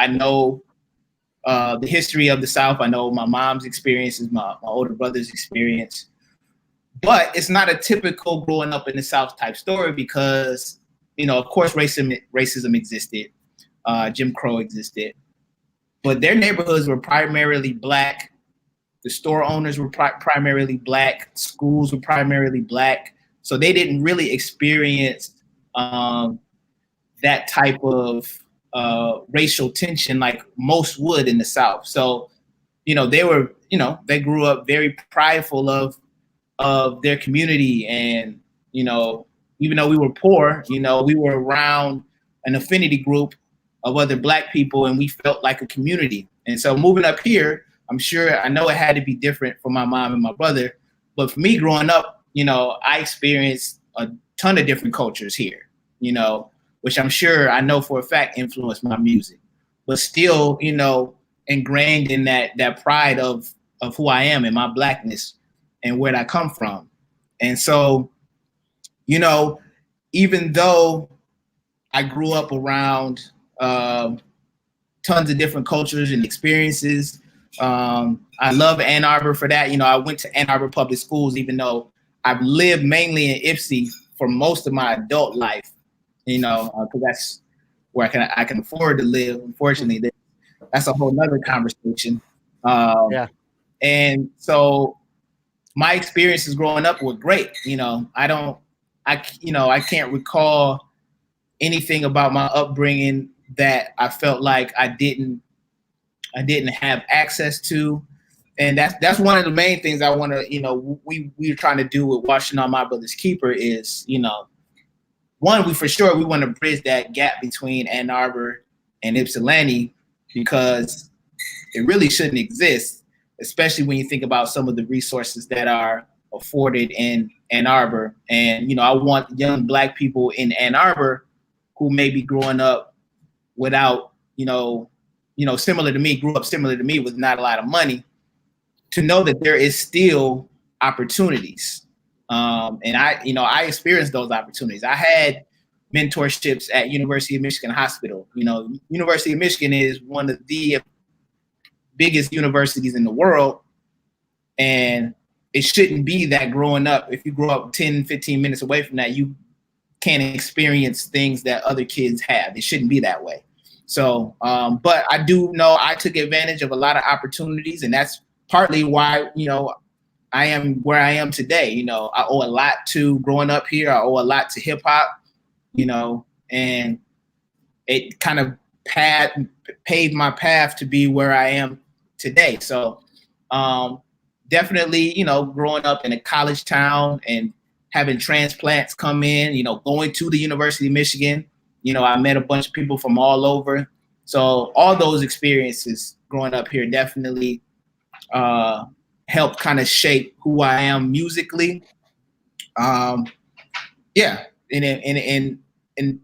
the history of the South. I know my mom's experiences, my older brother's experience. But it's not a typical growing up in the South type story because, of course, racism existed. Jim Crow existed. But their neighborhoods were primarily Black. The store owners were primarily Black. Schools were primarily Black. So they didn't really experience that type of racial tension like most would in the South. So, they grew up very prideful of their community. And, even though we were poor, we were around an affinity group of other Black people and we felt like a community. And so moving up here, I know it had to be different for my mom and my brother, but for me growing up, I experienced a ton of different cultures here, which I know for a fact influenced my music, but still, ingrained in that pride of who I am and my Blackness and where I come from. And so, even though I grew up around tons of different cultures and experiences, I love Ann Arbor for that. I went to Ann Arbor public schools, even though I've lived mainly in Emcee for most of my adult life, because that's where I can afford to live. Unfortunately, that's a whole nother conversation. Yeah. And so my experiences growing up were great. I can't recall anything about my upbringing that I felt like I didn't have access to. And that's one of the main things I want to, we're trying to do with Washtenaw My Brother's Keeper is, one, we want to bridge that gap between Ann Arbor and Ypsilanti, because it really shouldn't exist, especially when you think about some of the resources that are afforded in Ann Arbor. And, I want young Black people in Ann Arbor who may be growing up without, similar to me, grew up similar to me with not a lot of money, to know that there is still opportunities. And I experienced those opportunities. I had mentorships at University of Michigan Hospital. University of Michigan is one of the biggest universities in the world. And it shouldn't be that growing up, if you grow up 10, 15 minutes away from that, you can't experience things that other kids have. It shouldn't be that way. So, but I do know I took advantage of a lot of opportunities, and that's partly why, I am where I am today. I owe a lot to growing up here. I owe a lot to hip hop, and it kind of paved my path to be where I am today. So definitely, growing up in a college town and having transplants come in, going to the University of Michigan, I met a bunch of people from all over. So all those experiences growing up here definitely helped kind of shape who I am musically. Yeah. And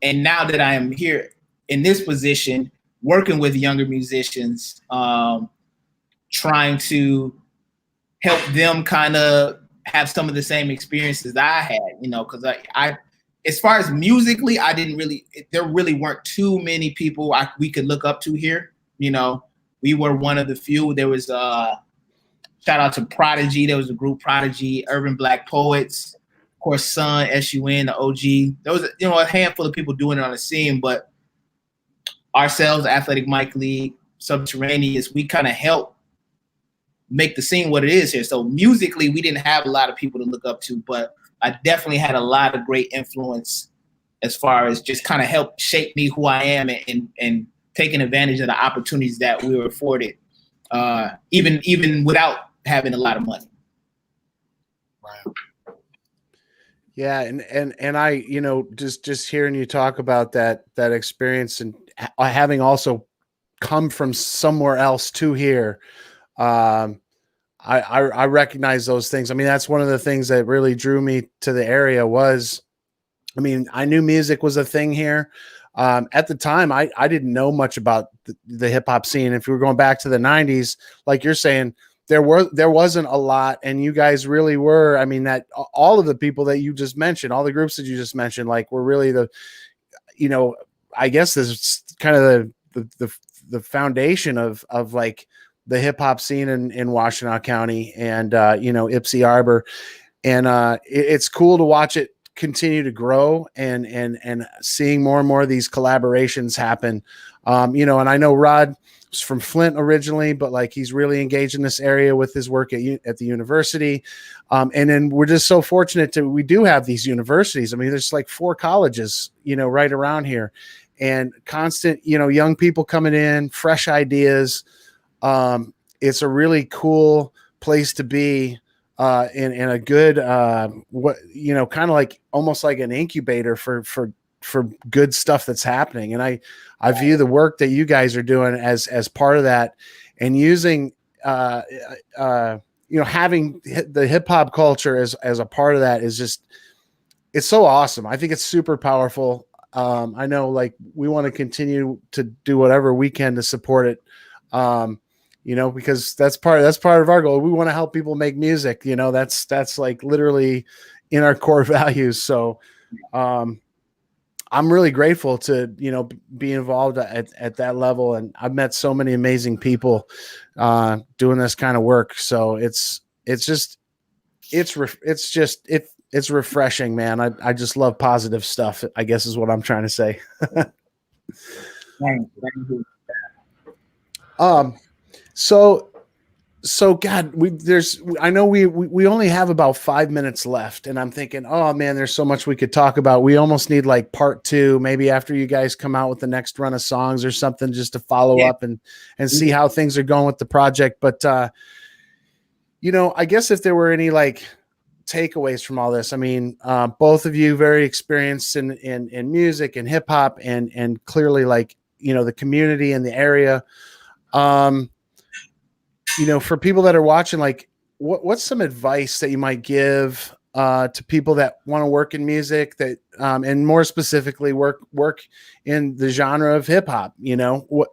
now that I am here in this position, working with younger musicians, trying to help them kind of have some of the same experiences that I had, because I as far as musically, there really weren't too many people we could look up to here. We were one of the few. There was shout out to Prodigy. There was a group Prodigy, Urban Black Poets, of course, Sun, SUN, the OG. There was a handful of people doing it on the scene, but ourselves, Athletic Mike League, Subterraneous, we kind of helped make the scene what it is here. So musically, we didn't have a lot of people to look up to, but I definitely had a lot of great influence as far as just kind of help shape me who I am and taking advantage of the opportunities that we were afforded, even without having a lot of money. Right. Yeah, and I, just hearing you talk about that experience and having also come from somewhere else to here, I recognize those things. I mean, that's one of the things that really drew me to the area was, I knew music was a thing here. At the time, I didn't know much about the hip hop scene. If we were going back to the 90s, like you're saying, there wasn't a lot, and you guys really were. That all of the people that you just mentioned, all the groups that you just mentioned, like were really the, I guess this is kind of the foundation of like the hip hop scene in Washtenaw County and Emcee Arbor, and it's cool to watch it continue to grow and seeing more and more of these collaborations happen. And I know Rod was from Flint originally, but like he's really engaged in this area with his work at the university. And then we're just so fortunate we do have these universities. There's like 4 colleges, right around here, and constant, young people coming in, fresh ideas. It's a really cool place to be. In a good, kind of like almost like an incubator for good stuff that's happening. And I view the work that you guys are doing as part of that, and using, having the hip hop culture as a part of that is just, it's so awesome. I think it's super powerful. I know, like, we want to continue to do whatever we can to support it. Because that's part of our goal. We want to help people make music. That's like literally in our core values. So, I'm really grateful to, be involved at that level. And I've met so many amazing people, doing this kind of work. So it's refreshing, man. I just love positive stuff, I guess is what I'm trying to say. So God, I know we only have about 5 minutes left, and I'm thinking, oh man, there's so much we could talk about. We almost need like part 2, maybe after you guys come out with the next run of songs or something, just to follow up and see how things are going with the project. But I guess if there were any like takeaways from all this, I mean, both of you very experienced in music and hip hop and clearly like, the community and the area. For people that are watching, like what's some advice that you might give to people that want to work in music that, and more specifically work in the genre of hip hop, what,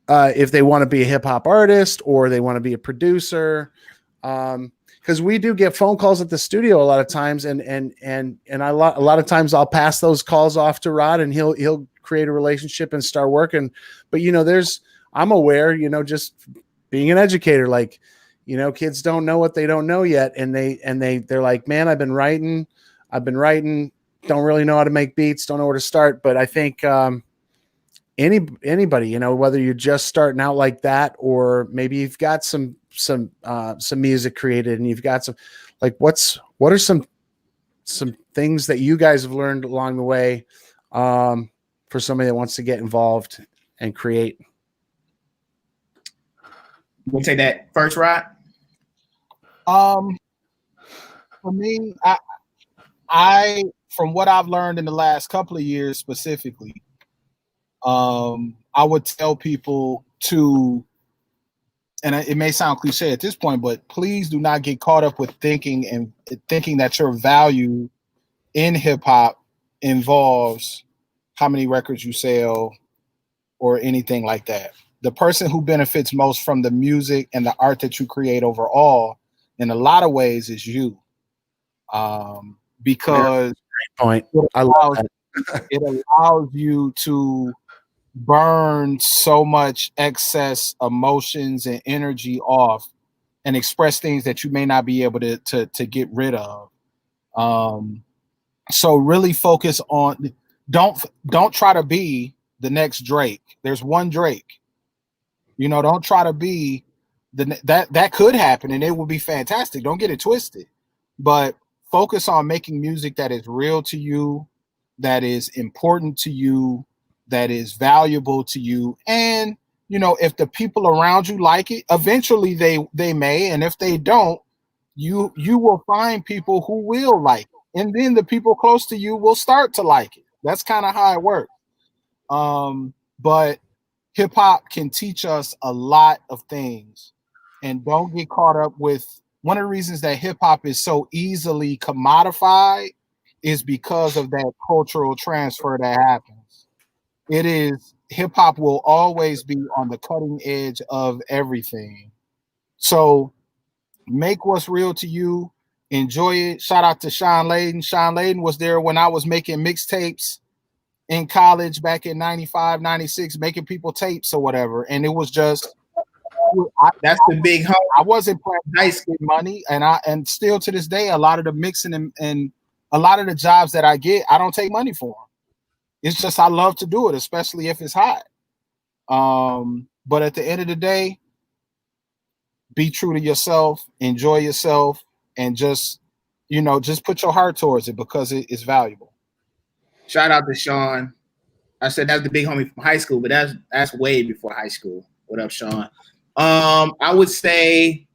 if they want to be a hip hop artist or they want to be a producer, because we do get phone calls at the studio a lot of times, and a lot of times I'll pass those calls off to Rod, and he'll create a relationship and start working. But I'm aware, just being an educator, like, kids don't know what they don't know yet, and they're like, man, I've been writing, don't really know how to make beats, don't know where to start. But I think anybody, whether you're just starting out like that, or maybe you've got some music created and you've got some, like, what are some things that you guys have learned along the way, for somebody that wants to get involved and create? We'll take that first, Rod. For me, I from what I've learned in the last couple of years specifically, I would tell people to, and it may sound cliche at this point, but please do not get caught up with thinking that your value in hip hop involves how many records you sell or anything like that. The person who benefits most from the music and the art that you create overall, in a lot of ways, is you. Because great point. I love that. It allows you to burn so much excess emotions and energy off and express things that you may not be able to get rid of. So really focus on, don't try to be the next Drake. There's one Drake. Don't try to be that could happen and it would be fantastic. Don't get it twisted. But focus on making music that is real to you, that is important to you, that is valuable to you. And, if the people around you like it, eventually they may. And if they don't, you will find people who will like it. And then the people close to you will start to like it. That's kind of how it works. But hip hop can teach us a lot of things, and don't get caught up with, one of the reasons that hip hop is so easily commodified is because of that cultural transfer that happens. Hip hop will always be on the cutting edge of everything. So make what's real to you, enjoy it. Shout out to Sean Layden. Sean Layden was there when I was making mixtapes in college back in 95, 96, making people tapes or whatever. And it was just, that's the big hope. I wasn't playing nice with money. And still to this day, a lot of the mixing and a lot of the jobs that I get, I don't take money for them. It's just, I love to do it, especially if it's hot. But at the end of the day, be true to yourself, enjoy yourself, and just put your heart towards it because it's valuable. Shout out to Sean. I said that's the big homie from high school, but that's way before high school. What up, Sean? I would say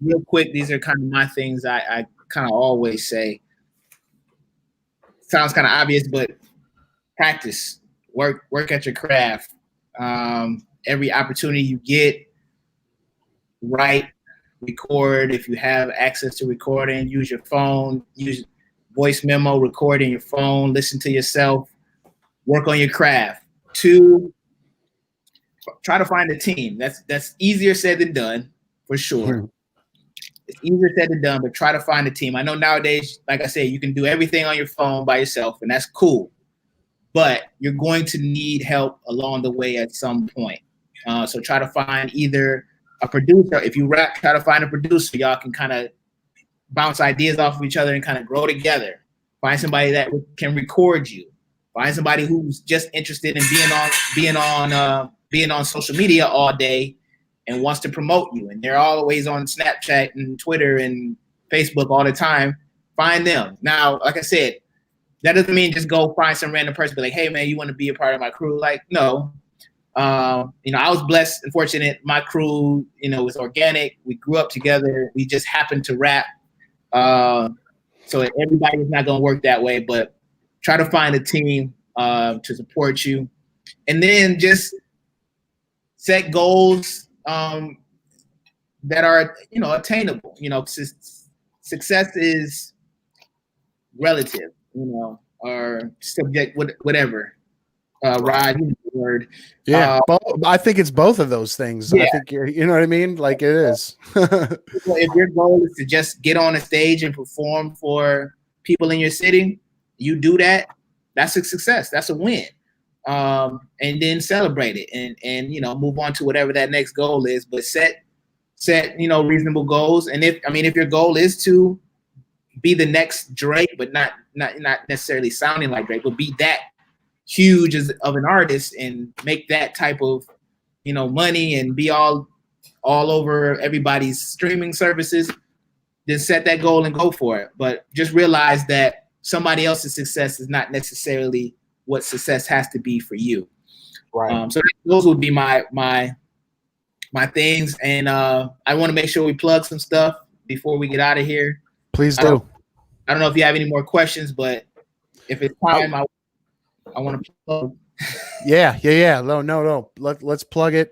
real quick, these are kind of my things I kind of always say. Sounds kind of obvious, but practice, work at your craft. Every opportunity you get, write, record. If you have access to recording, use your phone, use voice memo, record in your phone, listen to yourself, work on your craft. 2, try to find a team. That's easier said than done, for sure. It's easier said than done, but try to find a team. I know nowadays, like I said, you can do everything on your phone by yourself, and that's cool. But you're going to need help along the way at some point. So try to find either a producer. If you rap, try to find a producer. Y'all can kind of bounce ideas off of each other and kind of grow together. Find somebody that can record you. Find somebody who's just interested in being on social media all day and wants to promote you. And they're always on Snapchat and Twitter and Facebook all the time. Find them. Now, like I said, that doesn't mean just go find some random person, be like, hey man, you want to be a part of my crew? Like, no. I was blessed and fortunate. My crew, was organic. We grew up together. We just happened to rap. So everybody's not going to work that way, but try to find a team to support you. And then just set goals that are, attainable. Success is relative, or subject, whatever. Rod, the word. Yeah, I think it's both of those things. Yeah. I think you know what I mean. Like it is. If your goal is to just get on a stage and perform for people in your city, you do that. That's a success. That's a win. And then celebrate it and move on to whatever that next goal is. But set reasonable goals. And if your goal is to be the next Drake, but not necessarily sounding like Drake, but be that huge of an artist and make that type of money and be all over everybody's streaming services, then set that goal and go for it. But just realize that somebody else's success is not necessarily what success has to be for you. Right. So those would be my things. And I want to make sure we plug some stuff before we get out of here. Please do. I don't know if you have any more questions, but if it's time, I want to plug. Yeah. No. Let's plug it.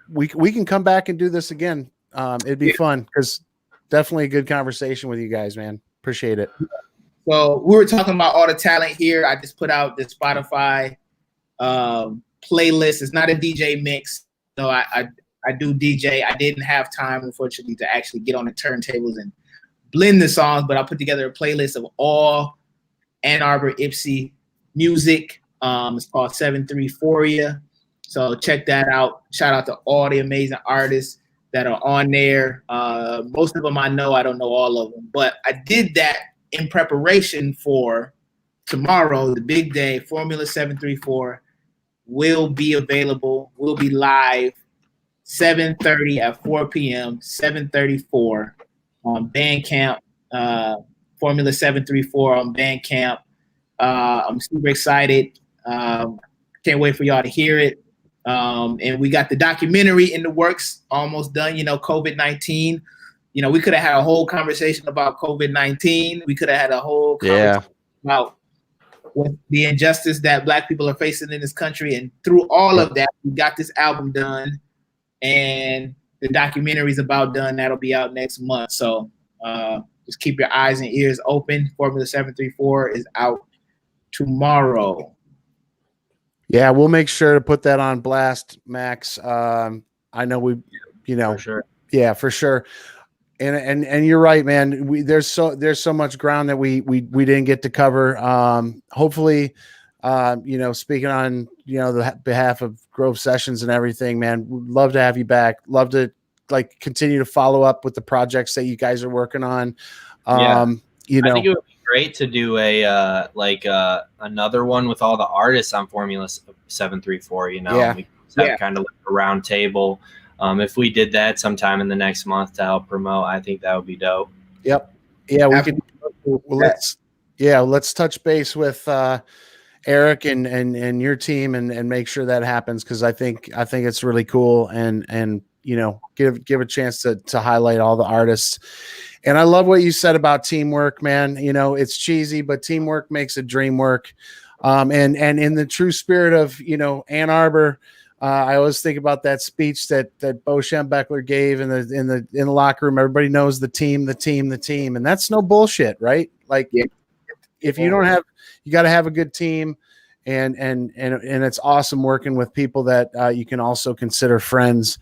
We can come back and do this again. It'd be fun because definitely a good conversation with you guys, man. Appreciate it. So we were talking about all the talent here. I just put out the Spotify playlist. It's not a DJ mix. So I do DJ. I didn't have time, unfortunately, to actually get on the turntables and blend the songs, but I put together a playlist of all Ann Arbor Emcee music. It's called 734. So check that out. Shout out to all the amazing artists that are on there. Most of them I know. I don't know all of them, but I did that in preparation for tomorrow, the big day. Formula 734 will be available. Will be live 7:30 at 4 p.m. 734 on Bandcamp. Formula 734 on Bandcamp. I'm super excited. Can't wait for y'all to hear it. And we got the documentary in the works, almost done. COVID-19. We could have had a whole conversation about COVID-19. We could have had a whole conversation about what the injustice that Black people are facing in this country. And through all of that, we got this album done, and the documentary is about done. That'll be out next month. So just keep your eyes and ears open. Formula 734 is out tomorrow. Yeah, we'll make sure to put that on blast, Max. I know we, For sure. Yeah, for sure. And you're right, man. There's so much ground that we didn't get to cover. Hopefully, speaking on the behalf of Grove Sessions and everything, man, we'd love to have you back. Love to continue to follow up with the projects that you guys are working on. I think it would be great to do another one with all the artists on Formula 734. We have kind of like a round table. If we did that sometime in the next month to help promote, I think that would be dope. Yep. Yeah, we can. Let's touch base with Eric and your team and make sure that happens, because I think it's really cool and give a chance to highlight all the artists. And I love what you said about teamwork, man. It's cheesy, but teamwork makes a dream work. And in the true spirit of Ann Arbor. I always think about that speech that Bo Schembechler gave in the locker room. Everybody knows the team, and that's no bullshit, right? If you don't have, you got to have a good team, and it's awesome working with people that you can also consider friends,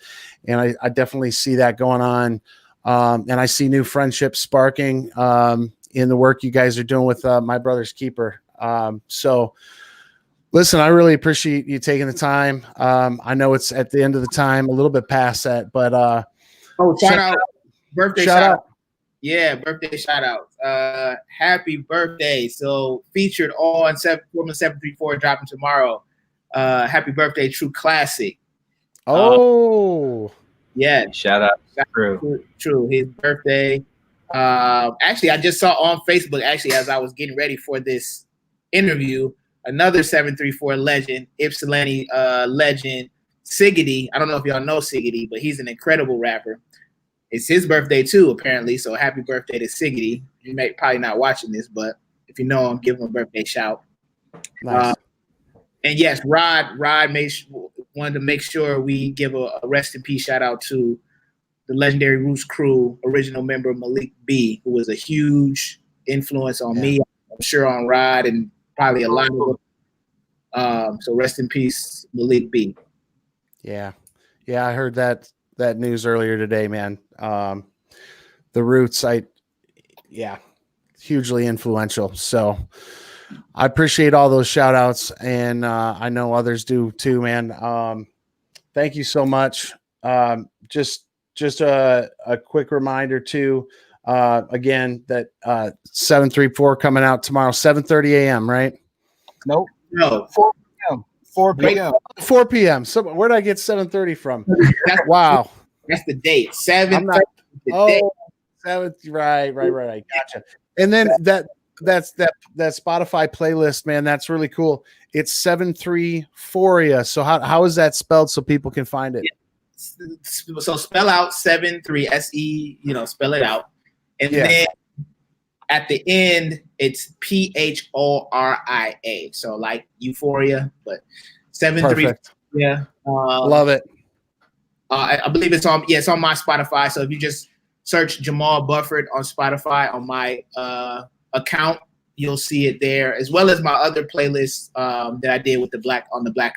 and I definitely see that going on, and I see new friendships sparking in the work you guys are doing with My Brother's Keeper. So. Listen, I really appreciate you taking the time. I know it's at the end of the time, a little bit past that, but shout out, birthday shout out. Yeah, birthday shout out. Happy birthday. So featured on Formula 734 dropping tomorrow. Happy birthday, True Classic. Yeah. Shout out. True. His birthday. Actually, I just saw on Facebook, as I was getting ready for this interview, another 734 legend, Ypsilanti legend, Siggity. I don't know if y'all know Siggity, but he's an incredible rapper. It's his birthday too, apparently. So happy birthday to Siggity. You may probably not watching this, but if you know him, give him a birthday shout. Nice. And yes, Rod wanted to make sure we give a rest in peace shout out to the legendary Roots crew, original member Malik B, who was a huge influence on me. I'm sure on Rod and probably a lot of them. So rest in peace, Malik B. Yeah. I heard that news earlier today, man. The Roots, hugely influential. So I appreciate all those shout outs, and I know others do too, man. Thank you so much. Just a quick reminder too, again, that 734 coming out tomorrow, 7:30 a.m., right? Nope. No. 4 p.m. 4 p.m. 4 p.m. So where did I get 7:30 from? Wow. That's the date. 7:30. Oh, 7th. Right. Gotcha. And then that's Spotify playlist, man. That's really cool. It's 734ia. So how is that spelled so people can find it? So spell out 73 SE, spell it out. And then at the end, it's PHORIA. So like Euphoria, but 73. Perfect. Yeah. Love it. I believe it's on my Spotify. So if you just search Jamall Bufford on Spotify on my account, you'll see it there, as well as my other playlists that I did with the Black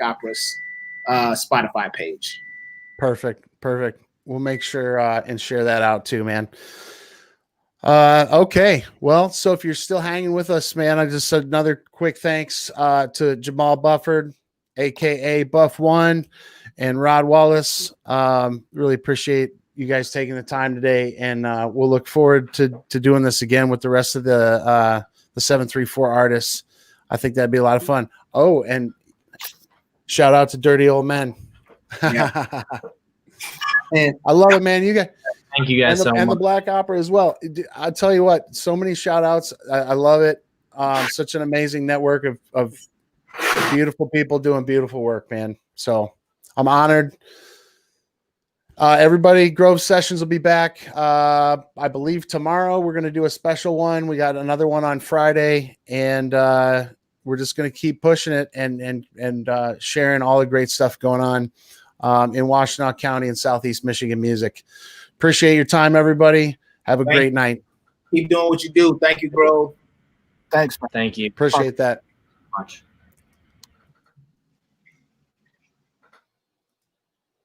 Opera's Spotify page. Perfect. We'll make sure and share that out too, man. Okay. Well, so if you're still hanging with us, man, I just said another quick thanks to Jamall Bufford, aka Buff One, and Rod Wallace. Really appreciate you guys taking the time today, and we'll look forward to doing this again with the rest of the 734 artists. I think that'd be a lot of fun. Oh, and shout out to Dirty Old Men. Yeah. And I love it, man. You guys, thank you guys so much. And the Black Opera as well. I'll tell you what, so many shout outs. I love it. Such an amazing network of beautiful people doing beautiful work, man. So I'm honored. Everybody, Grove Sessions will be back. I believe tomorrow we're going to do a special one. We got another one on Friday, and we're just going to keep pushing it and sharing all the great stuff going on in Washtenaw County and Southeast Michigan music. Appreciate your time, everybody. Have a great night. Keep doing what you do. Thank you, Grove. Thanks, man. Thank you. Appreciate that. Much.